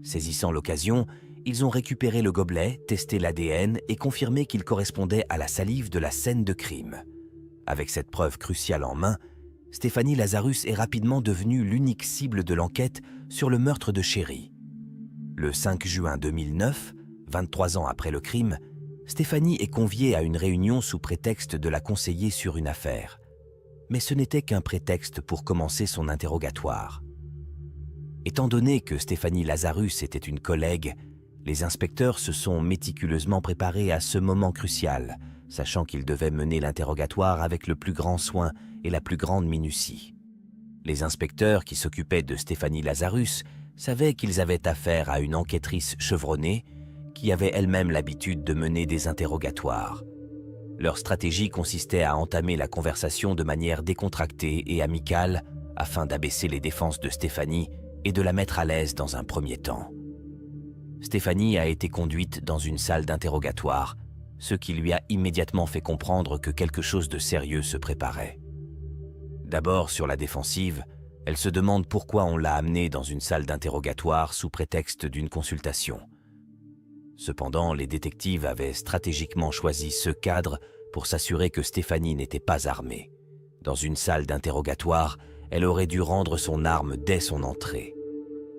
Saisissant l'occasion, ils ont récupéré le gobelet, testé l'ADN et confirmé qu'il correspondait à la salive de la scène de crime. Avec cette preuve cruciale en main, Stephanie Lazarus est rapidement devenue l'unique cible de l'enquête sur le meurtre de Sherry. Le 5 juin 2009, 23 ans après le crime, Stephanie est conviée à une réunion sous prétexte de la conseiller sur une affaire. Mais ce n'était qu'un prétexte pour commencer son interrogatoire. Étant donné que Stephanie Lazarus était une collègue, les inspecteurs se sont méticuleusement préparés à ce moment crucial, sachant qu'ils devaient mener l'interrogatoire avec le plus grand soin et la plus grande minutie. Les inspecteurs qui s'occupaient de Stephanie Lazarus savaient qu'ils avaient affaire à une enquêtrice chevronnée qui avait elle-même l'habitude de mener des interrogatoires. Leur stratégie consistait à entamer la conversation de manière décontractée et amicale afin d'abaisser les défenses de Stephanie et de la mettre à l'aise dans un premier temps. Stephanie a été conduite dans une salle d'interrogatoire, ce qui lui a immédiatement fait comprendre que quelque chose de sérieux se préparait. D'abord sur la défensive, elle se demande pourquoi on l'a amenée dans une salle d'interrogatoire sous prétexte d'une consultation. Cependant, les détectives avaient stratégiquement choisi ce cadre pour s'assurer que Stephanie n'était pas armée. Dans une salle d'interrogatoire, elle aurait dû rendre son arme dès son entrée.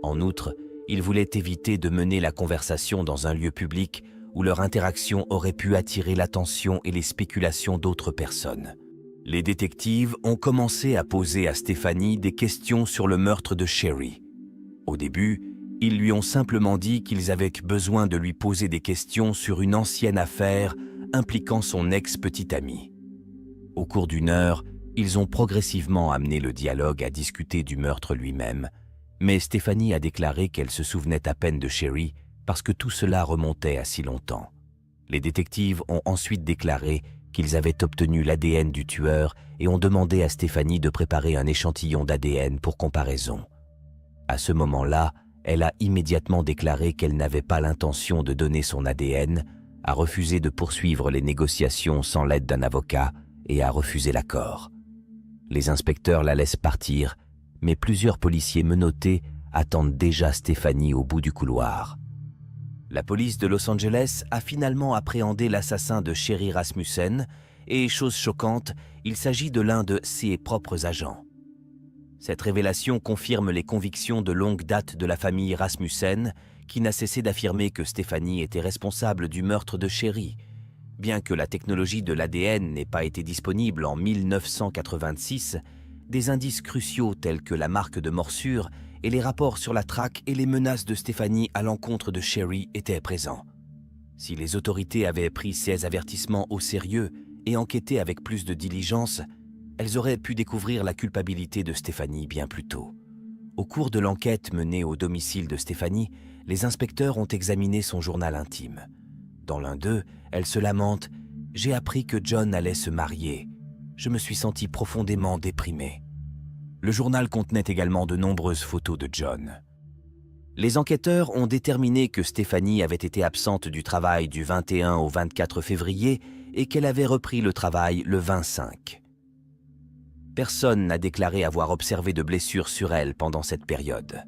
En outre, ils voulaient éviter de mener la conversation dans un lieu public où leur interaction aurait pu attirer l'attention et les spéculations d'autres personnes. Les détectives ont commencé à poser à Stephanie des questions sur le meurtre de Sherry. Au début, ils lui ont simplement dit qu'ils avaient besoin de lui poser des questions sur une ancienne affaire impliquant son ex-petite amie. Au cours d'une heure, ils ont progressivement amené le dialogue à discuter du meurtre lui-même, mais Stephanie a déclaré qu'elle se souvenait à peine de Sherry parce que tout cela remontait à si longtemps. Les détectives ont ensuite déclaré qu'ils avaient obtenu l'ADN du tueur et ont demandé à Stephanie de préparer un échantillon d'ADN pour comparaison. À ce moment-là, elle a immédiatement déclaré qu'elle n'avait pas l'intention de donner son ADN, a refusé de poursuivre les négociations sans l'aide d'un avocat et a refusé l'accord. Les inspecteurs la laissent partir, mais plusieurs policiers menottés attendent déjà Stephanie au bout du couloir. La police de Los Angeles a finalement appréhendé l'assassin de Sherry Rasmussen et, chose choquante, il s'agit de l'un de ses propres agents. Cette révélation confirme les convictions de longue date de la famille Rasmussen, qui n'a cessé d'affirmer que Stephanie était responsable du meurtre de Sherry. Bien que la technologie de l'ADN n'ait pas été disponible en 1986, des indices cruciaux tels que la marque de morsure et les rapports sur la traque et les menaces de Stephanie à l'encontre de Sherry étaient présents. Si les autorités avaient pris ces avertissements au sérieux et enquêté avec plus de diligence, elles auraient pu découvrir la culpabilité de Stephanie bien plus tôt. Au cours de l'enquête menée au domicile de Stephanie, les inspecteurs ont examiné son journal intime. Dans l'un d'eux, elle se lamente « J'ai appris que John allait se marier. Je me suis sentie profondément déprimée. » Le journal contenait également de nombreuses photos de John. Les enquêteurs ont déterminé que Stephanie avait été absente du travail du 21 au 24 février et qu'elle avait repris le travail le 25. Personne n'a déclaré avoir observé de blessures sur elle pendant cette période.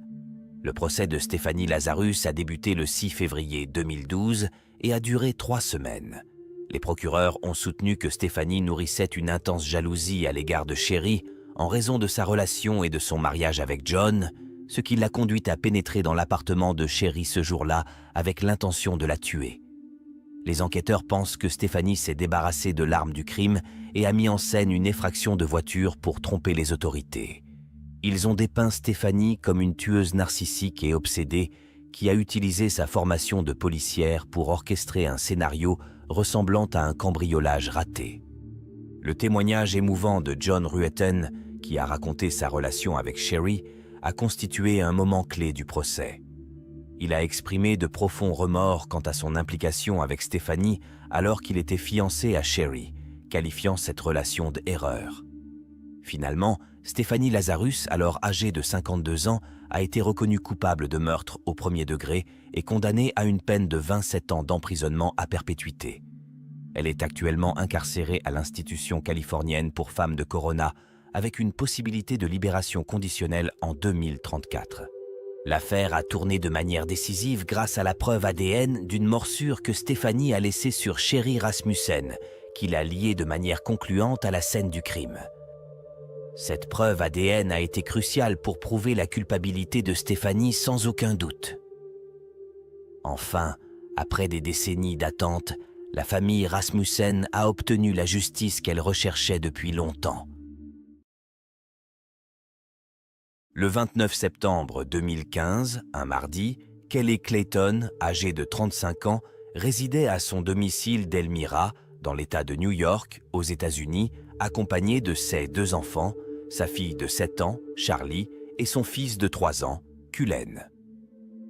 Le procès de Stephanie Lazarus a débuté le 6 février 2012 et a duré 3 semaines. Les procureurs ont soutenu que Stephanie nourrissait une intense jalousie à l'égard de Sherry en raison de sa relation et de son mariage avec John, ce qui l'a conduite à pénétrer dans l'appartement de Sherry ce jour-là avec l'intention de la tuer. Les enquêteurs pensent que Stephanie s'est débarrassée de l'arme du crime et a mis en scène une effraction de voiture pour tromper les autorités. Ils ont dépeint Stephanie comme une tueuse narcissique et obsédée qui a utilisé sa formation de policière pour orchestrer un scénario ressemblant à un cambriolage raté. Le témoignage émouvant de John Ruetten, qui a raconté sa relation avec Sherry, a constitué un moment clé du procès. Il a exprimé de profonds remords quant à son implication avec Stephanie alors qu'il était fiancé à Sherry, qualifiant cette relation d'erreur. Finalement, Stephanie Lazarus, alors âgée de 52 ans, a été reconnue coupable de meurtre au premier degré et condamnée à une peine de 27 ans d'emprisonnement à perpétuité. Elle est actuellement incarcérée à l'institution californienne pour femmes de Corona, avec une possibilité de libération conditionnelle en 2034. L'affaire a tourné de manière décisive grâce à la preuve ADN d'une morsure que Stephanie a laissée sur Sherry Rasmussen, qui l'a liée de manière concluante à la scène du crime. Cette preuve ADN a été cruciale pour prouver la culpabilité de Stephanie sans aucun doute. Enfin, après des décennies d'attente, la famille Rasmussen a obtenu la justice qu'elle recherchait depuis longtemps. Le 29 septembre 2015, un mardi, Kelly Clayton, âgée de 35 ans, résidait à son domicile d'Elmira, dans l'État de New York, aux États-Unis, accompagnée de ses 2 enfants, sa fille de 7 ans, Charlie, et son fils de 3 ans, Cullen.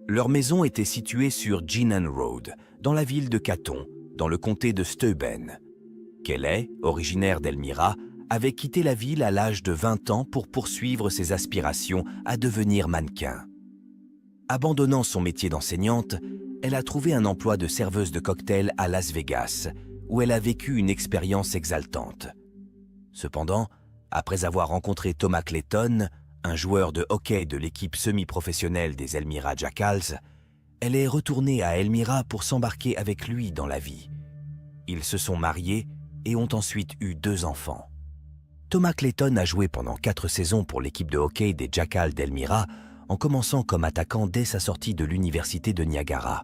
Leur maison était située sur Geenan Road, dans la ville de Canton, dans le comté de Steuben. Kelly, originaire d'Elmira, avait quitté la ville à l'âge de 20 ans pour poursuivre ses aspirations à devenir mannequin. Abandonnant son métier d'enseignante, elle a trouvé un emploi de serveuse de cocktail à Las Vegas, où elle a vécu une expérience exaltante. Cependant, après avoir rencontré Thomas Clayton, un joueur de hockey de l'équipe semi-professionnelle des Elmira Jackals, elle est retournée à Elmira pour s'embarquer avec lui dans la vie. Ils se sont mariés et ont ensuite eu 2 enfants. Thomas Clayton a joué pendant 4 saisons pour l'équipe de hockey des Jackals d'Elmira, en commençant comme attaquant dès sa sortie de l'université de Niagara.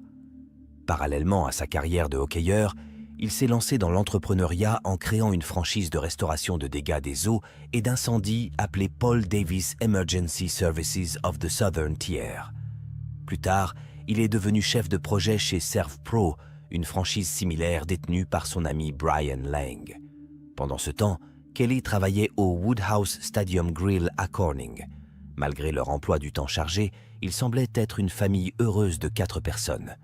Parallèlement à sa carrière de hockeyeur, il s'est lancé dans l'entrepreneuriat en créant une franchise de restauration de dégâts des eaux et d'incendies appelée Paul Davis Emergency Services of the Southern Tier. Plus tard, il est devenu chef de projet chez ServPro, une franchise similaire détenue par son ami Brian Lang. Pendant ce temps, Kelly travaillait au Woodhouse Stadium Grill à Corning. Malgré leur emploi du temps chargé, ils semblaient être une famille heureuse de 4 personnes.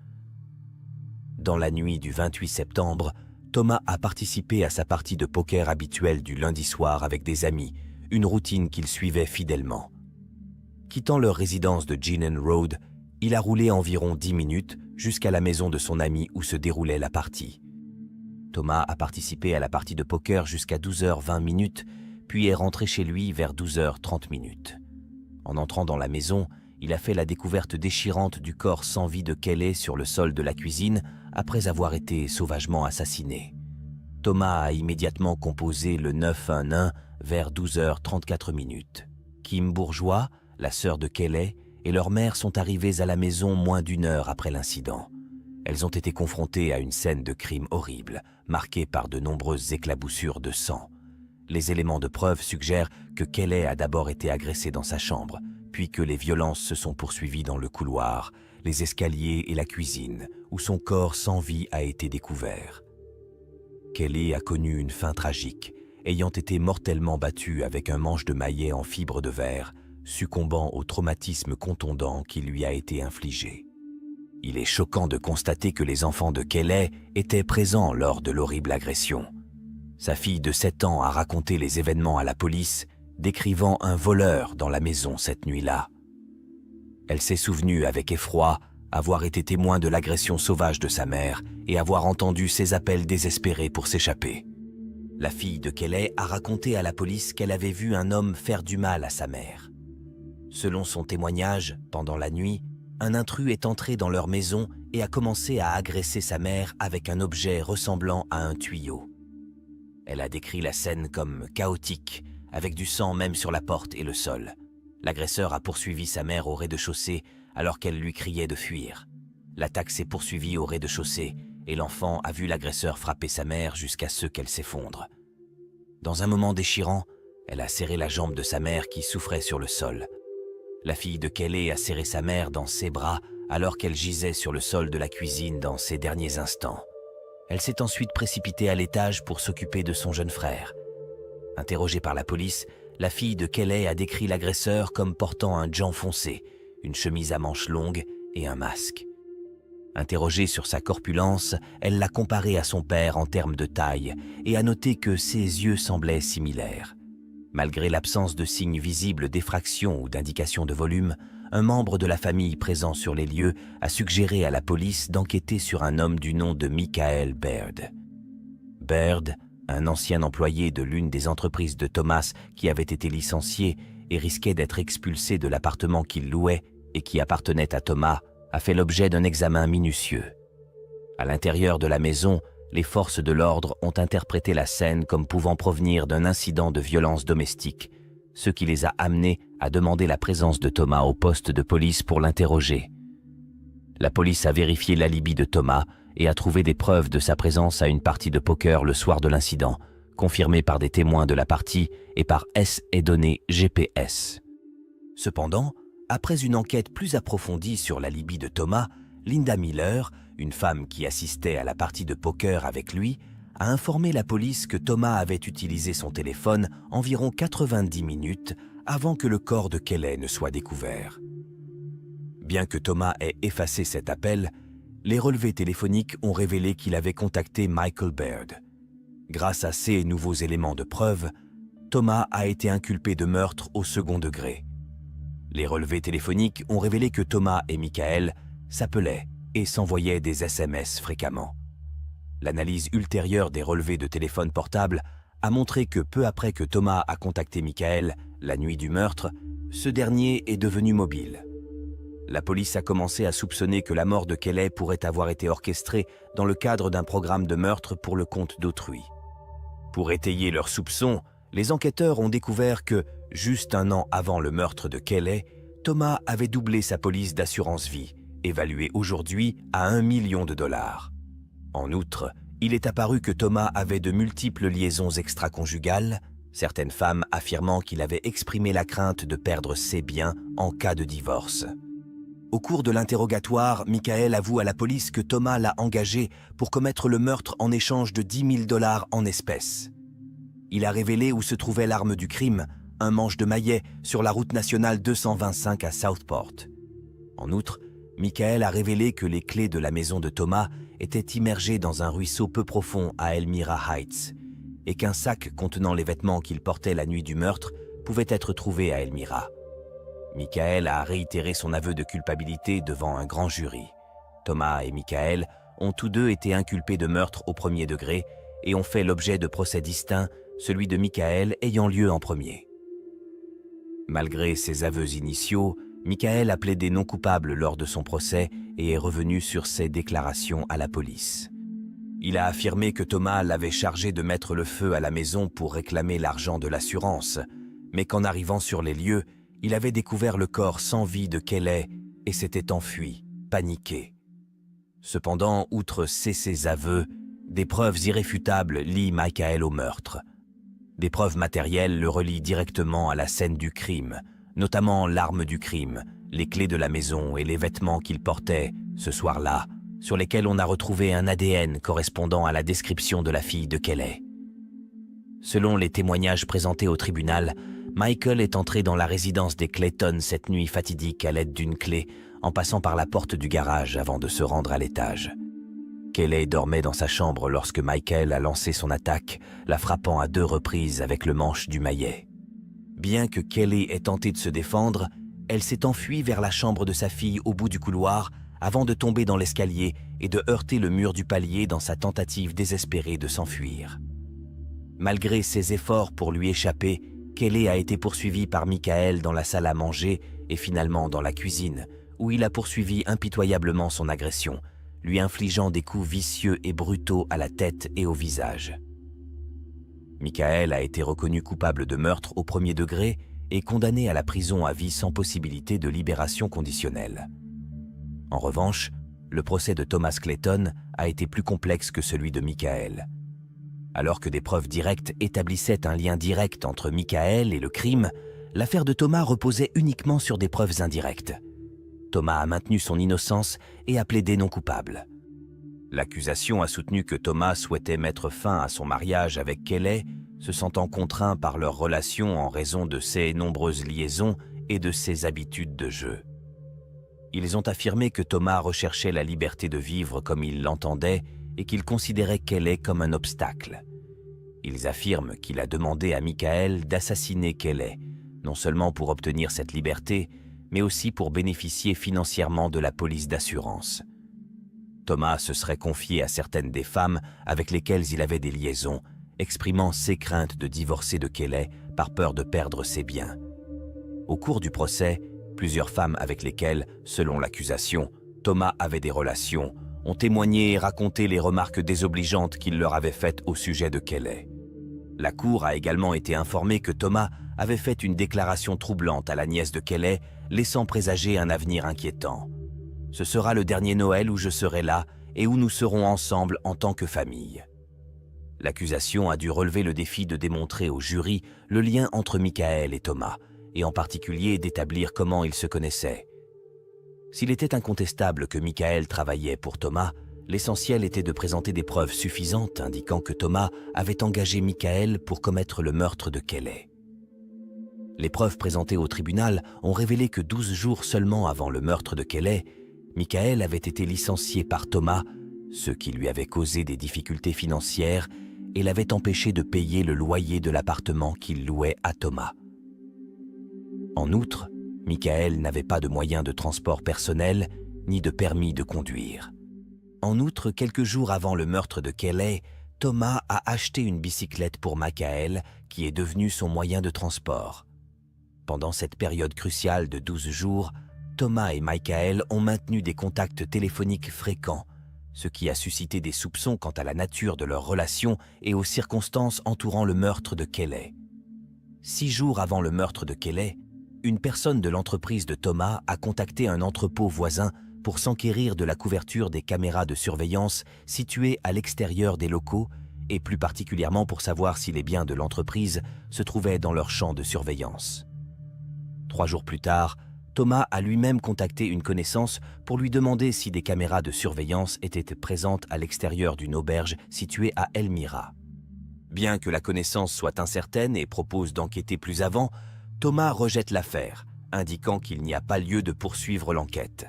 Dans la nuit du 28 septembre, Thomas a participé à sa partie de poker habituelle du lundi soir avec des amis, une routine qu'il suivait fidèlement. Quittant leur résidence de Ginen Road, il a roulé environ 10 minutes jusqu'à la maison de son ami où se déroulait la partie. Thomas a participé à la partie de poker jusqu'à 12h20, puis est rentré chez lui vers 12h30. En entrant dans la maison, il a fait la découverte déchirante du corps sans vie de Kelly sur le sol de la cuisine après avoir été sauvagement assassiné. Thomas a immédiatement composé le 911 vers 12h34. Kim Bourgeois, la sœur de Kelly, et leur mère sont arrivées à la maison moins d'1 heure après l'incident. Elles ont été confrontées à une scène de crime horrible, marquée par de nombreuses éclaboussures de sang. Les éléments de preuve suggèrent que Kelly a d'abord été agressée dans sa chambre, puis que les violences se sont poursuivies dans le couloir, les escaliers et la cuisine, où son corps sans vie a été découvert. Kelly a connu une fin tragique, ayant été mortellement battue avec un manche de maillet en fibre de verre, succombant au traumatisme contondant qui lui a été infligé. Il est choquant de constater que les enfants de Kelly étaient présents lors de l'horrible agression. Sa fille de 7 ans a raconté les événements à la police, décrivant un voleur dans la maison cette nuit-là. Elle s'est souvenue avec effroi avoir été témoin de l'agression sauvage de sa mère et avoir entendu ses appels désespérés pour s'échapper. La fille de Kelly a raconté à la police qu'elle avait vu un homme faire du mal à sa mère. Selon son témoignage, pendant la nuit, un intrus est entré dans leur maison et a commencé à agresser sa mère avec un objet ressemblant à un tuyau. Elle a décrit la scène comme chaotique, avec du sang même sur la porte et le sol. L'agresseur a poursuivi sa mère au rez-de-chaussée alors qu'elle lui criait de fuir. L'attaque s'est poursuivie au rez-de-chaussée et l'enfant a vu l'agresseur frapper sa mère jusqu'à ce qu'elle s'effondre. Dans un moment déchirant, elle a serré la jambe de sa mère qui souffrait sur le sol. La fille de Kelly a serré sa mère dans ses bras alors qu'elle gisait sur le sol de la cuisine dans ses derniers instants. Elle s'est ensuite précipitée à l'étage pour s'occuper de son jeune frère. Interrogée par la police, la fille de Kelly a décrit l'agresseur comme portant un jean foncé, une chemise à manches longues et un masque. Interrogée sur sa corpulence, elle l'a comparé à son père en termes de taille et a noté que ses yeux semblaient similaires. Malgré l'absence de signes visibles d'effraction ou d'indication de volume, un membre de la famille présent sur les lieux a suggéré à la police d'enquêter sur un homme du nom de Michael Baird. Baird, un ancien employé de l'une des entreprises de Thomas qui avait été licencié et risquait d'être expulsé de l'appartement qu'il louait et qui appartenait à Thomas, a fait l'objet d'un examen minutieux. À l'intérieur de la maison, les forces de l'ordre ont interprété la scène comme pouvant provenir d'un incident de violence domestique, ce qui les a amenés à demander la présence de Thomas au poste de police pour l'interroger. La police a vérifié l'alibi de Thomas et a trouvé des preuves de sa présence à une partie de poker le soir de l'incident, confirmées par des témoins de la partie et par et données GPS. Cependant, après une enquête plus approfondie sur l'alibi de Thomas, Linda Miller, une femme qui assistait à la partie de poker avec lui, a informé la police que Thomas avait utilisé son téléphone environ 90 minutes avant que le corps de Kelly ne soit découvert. Bien que Thomas ait effacé cet appel, les relevés téléphoniques ont révélé qu'il avait contacté Michael Baird. Grâce à ces nouveaux éléments de preuve, Thomas a été inculpé de meurtre au second degré. Les relevés téléphoniques ont révélé que Thomas et Michael s'appelaient et s'envoyaient des SMS fréquemment. L'analyse ultérieure des relevés de téléphone portable a montré que peu après que Thomas a contacté Michael, la nuit du meurtre, ce dernier est devenu mobile. La police a commencé à soupçonner que la mort de Kelly pourrait avoir été orchestrée dans le cadre d'un programme de meurtre pour le compte d'autrui. Pour étayer leurs soupçons, les enquêteurs ont découvert que, juste 1 an avant le meurtre de Kelly, Thomas avait doublé sa police d'assurance vie, évaluée aujourd'hui à $1 million. En outre, il est apparu que Thomas avait de multiples liaisons extraconjugales, certaines femmes affirmant qu'il avait exprimé la crainte de perdre ses biens en cas de divorce. Au cours de l'interrogatoire, Michael avoue à la police que Thomas l'a engagé pour commettre le meurtre en échange de $10 000 en espèces. Il a révélé où se trouvait l'arme du crime, un manche de maillet sur la route nationale 225 à Southport. En outre, Michael a révélé que les clés de la maison de Thomas était immergé dans un ruisseau peu profond à Elmira Heights et qu'un sac contenant les vêtements qu'il portait la nuit du meurtre pouvait être trouvé à Elmira. Michael a réitéré son aveu de culpabilité devant un grand jury. Thomas et Michael ont tous deux été inculpés de meurtre au premier degré et ont fait l'objet de procès distincts, celui de Michael ayant lieu en premier. Malgré ses aveux initiaux, Michael a plaidé non coupable lors de son procès et est revenu sur ses déclarations à la police. Il a affirmé que Thomas l'avait chargé de mettre le feu à la maison pour réclamer l'argent de l'assurance, mais qu'en arrivant sur les lieux, il avait découvert le corps sans vie de Kelly et s'était enfui, paniqué. Cependant, outre ses aveux, des preuves irréfutables lient Michael au meurtre. Des preuves matérielles le relient directement à la scène du crime, notamment l'arme du crime, les clés de la maison et les vêtements qu'il portait ce soir-là, sur lesquels on a retrouvé un ADN correspondant à la description de la fille de Kelly. Selon les témoignages présentés au tribunal, Michael est entré dans la résidence des Clayton cette nuit fatidique à l'aide d'une clé, en passant par la porte du garage avant de se rendre à l'étage. Kelly dormait dans sa chambre lorsque Michael a lancé son attaque, la frappant à 2 reprises avec le manche du maillet. Bien que Kelly ait tenté de se défendre, elle s'est enfuie vers la chambre de sa fille au bout du couloir avant de tomber dans l'escalier et de heurter le mur du palier dans sa tentative désespérée de s'enfuir. Malgré ses efforts pour lui échapper, Kelly a été poursuivi par Michael dans la salle à manger et finalement dans la cuisine, où il a poursuivi impitoyablement son agression, lui infligeant des coups vicieux et brutaux à la tête et au visage. Michael a été reconnu coupable de meurtre au premier degré et condamné à la prison à vie sans possibilité de libération conditionnelle. En revanche, le procès de Thomas Clayton a été plus complexe que celui de Michael. Alors que des preuves directes établissaient un lien direct entre Michael et le crime, l'affaire de Thomas reposait uniquement sur des preuves indirectes. Thomas a maintenu son innocence et a plaidé non coupable. L'accusation a soutenu que Thomas souhaitait mettre fin à son mariage avec Kelly, se sentant contraint par leur relation en raison de ses nombreuses liaisons et de ses habitudes de jeu. Ils ont affirmé que Thomas recherchait la liberté de vivre comme il l'entendait et qu'il considérait Kelly comme un obstacle. Ils affirment qu'il a demandé à Michael d'assassiner Kelly, non seulement pour obtenir cette liberté, mais aussi pour bénéficier financièrement de la police d'assurance. Thomas se serait confié à certaines des femmes avec lesquelles il avait des liaisons, exprimant ses craintes de divorcer de Kelly par peur de perdre ses biens. Au cours du procès, plusieurs femmes avec lesquelles, selon l'accusation, Thomas avait des relations, ont témoigné et raconté les remarques désobligeantes qu'il leur avait faites au sujet de Kelly. La cour a également été informée que Thomas avait fait une déclaration troublante à la nièce de Kelly, laissant présager un avenir inquiétant. « Ce sera le dernier Noël où je serai là et où nous serons ensemble en tant que famille. » L'accusation a dû relever le défi de démontrer au jury le lien entre Michael et Thomas, et en particulier d'établir comment ils se connaissaient. S'il était incontestable que Michael travaillait pour Thomas, l'essentiel était de présenter des preuves suffisantes indiquant que Thomas avait engagé Michael pour commettre le meurtre de Kelly. Les preuves présentées au tribunal ont révélé que 12 jours seulement avant le meurtre de Kelly, Michael avait été licencié par Thomas, ce qui lui avait causé des difficultés financières et l'avait empêché de payer le loyer de l'appartement qu'il louait à Thomas. En outre, Michael n'avait pas de moyens de transport personnel ni de permis de conduire. En outre, quelques jours avant le meurtre de Kelly, Thomas a acheté une bicyclette pour Michael qui est devenue son moyen de transport. Pendant cette période cruciale de 12 jours, Thomas et Michael ont maintenu des contacts téléphoniques fréquents, ce qui a suscité des soupçons quant à la nature de leur relation et aux circonstances entourant le meurtre de Kelly. 6 jours avant le meurtre de Kelly, une personne de l'entreprise de Thomas a contacté un entrepôt voisin pour s'enquérir de la couverture des caméras de surveillance situées à l'extérieur des locaux et plus particulièrement pour savoir si les biens de l'entreprise se trouvaient dans leur champ de surveillance. 3 jours plus tard, Thomas a lui-même contacté une connaissance pour lui demander si des caméras de surveillance étaient présentes à l'extérieur d'une auberge située à Elmira. Bien que la connaissance soit incertaine et propose d'enquêter plus avant, Thomas rejette l'affaire, indiquant qu'il n'y a pas lieu de poursuivre l'enquête.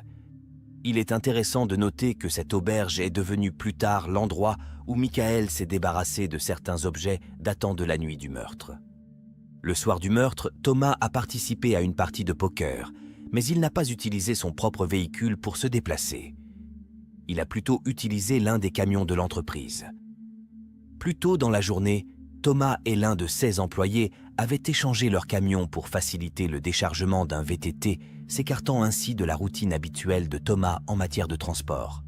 Il est intéressant de noter que cette auberge est devenue plus tard l'endroit où Michael s'est débarrassé de certains objets datant de la nuit du meurtre. Le soir du meurtre, Thomas a participé à une partie de poker, mais il n'a pas utilisé son propre véhicule pour se déplacer. Il a plutôt utilisé l'un des camions de l'entreprise. Plus tôt dans la journée, Thomas et l'un de ses employés avaient échangé leur camion pour faciliter le déchargement d'un VTT, s'écartant ainsi de la routine habituelle de Thomas en matière de transport.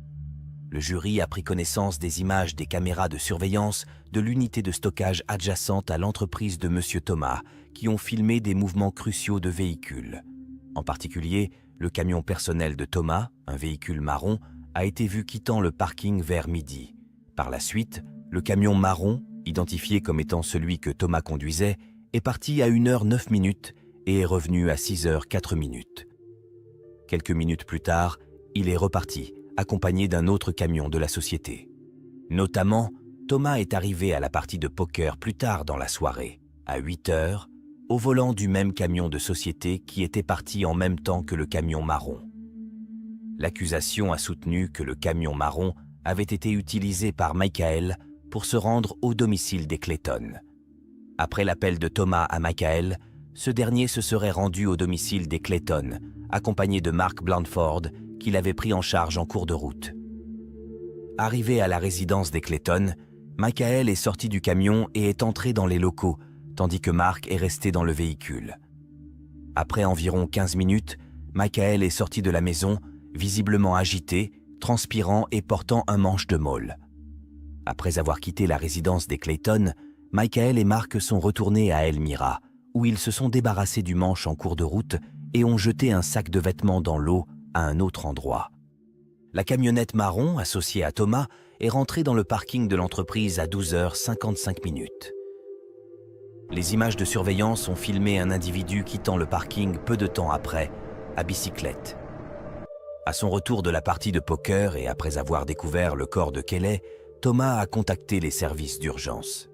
Le jury a pris connaissance des images des caméras de surveillance de l'unité de stockage adjacente à l'entreprise de M. Thomas, qui ont filmé des mouvements cruciaux de véhicules. En particulier, le camion personnel de Thomas, un véhicule marron, a été vu quittant le parking vers midi. Par la suite, le camion marron, identifié comme étant celui que Thomas conduisait, est parti à 1h09 et est revenu à 6h04. Quelques minutes plus tard, il est reparti, accompagné d'un autre camion de la société. Notamment, Thomas est arrivé à la partie de poker plus tard dans la soirée, à 8h, au volant du même camion de société qui était parti en même temps que le camion marron. L'accusation a soutenu que le camion marron avait été utilisé par Michael pour se rendre au domicile des Clayton. Après l'appel de Thomas à Michael, ce dernier se serait rendu au domicile des Clayton, accompagné de Mark Blandford, qu'il avait pris en charge en cours de route. Arrivé à la résidence des Clayton, Michael est sorti du camion et est entré dans les locaux, tandis que Mark est resté dans le véhicule. Après environ 15 minutes, Michael est sorti de la maison, visiblement agité, transpirant et portant un manche de môle. Après avoir quitté la résidence des Clayton, Michael et Mark sont retournés à Elmira, où ils se sont débarrassés du manche en cours de route et ont jeté un sac de vêtements dans l'eau à un autre endroit. La camionnette marron, associée à Thomas, est rentrée dans le parking de l'entreprise à 12h55. Les images de surveillance ont filmé un individu quittant le parking peu de temps après, à bicyclette. À son retour de la partie de poker et après avoir découvert le corps de Kelly, Thomas a contacté les services d'urgence.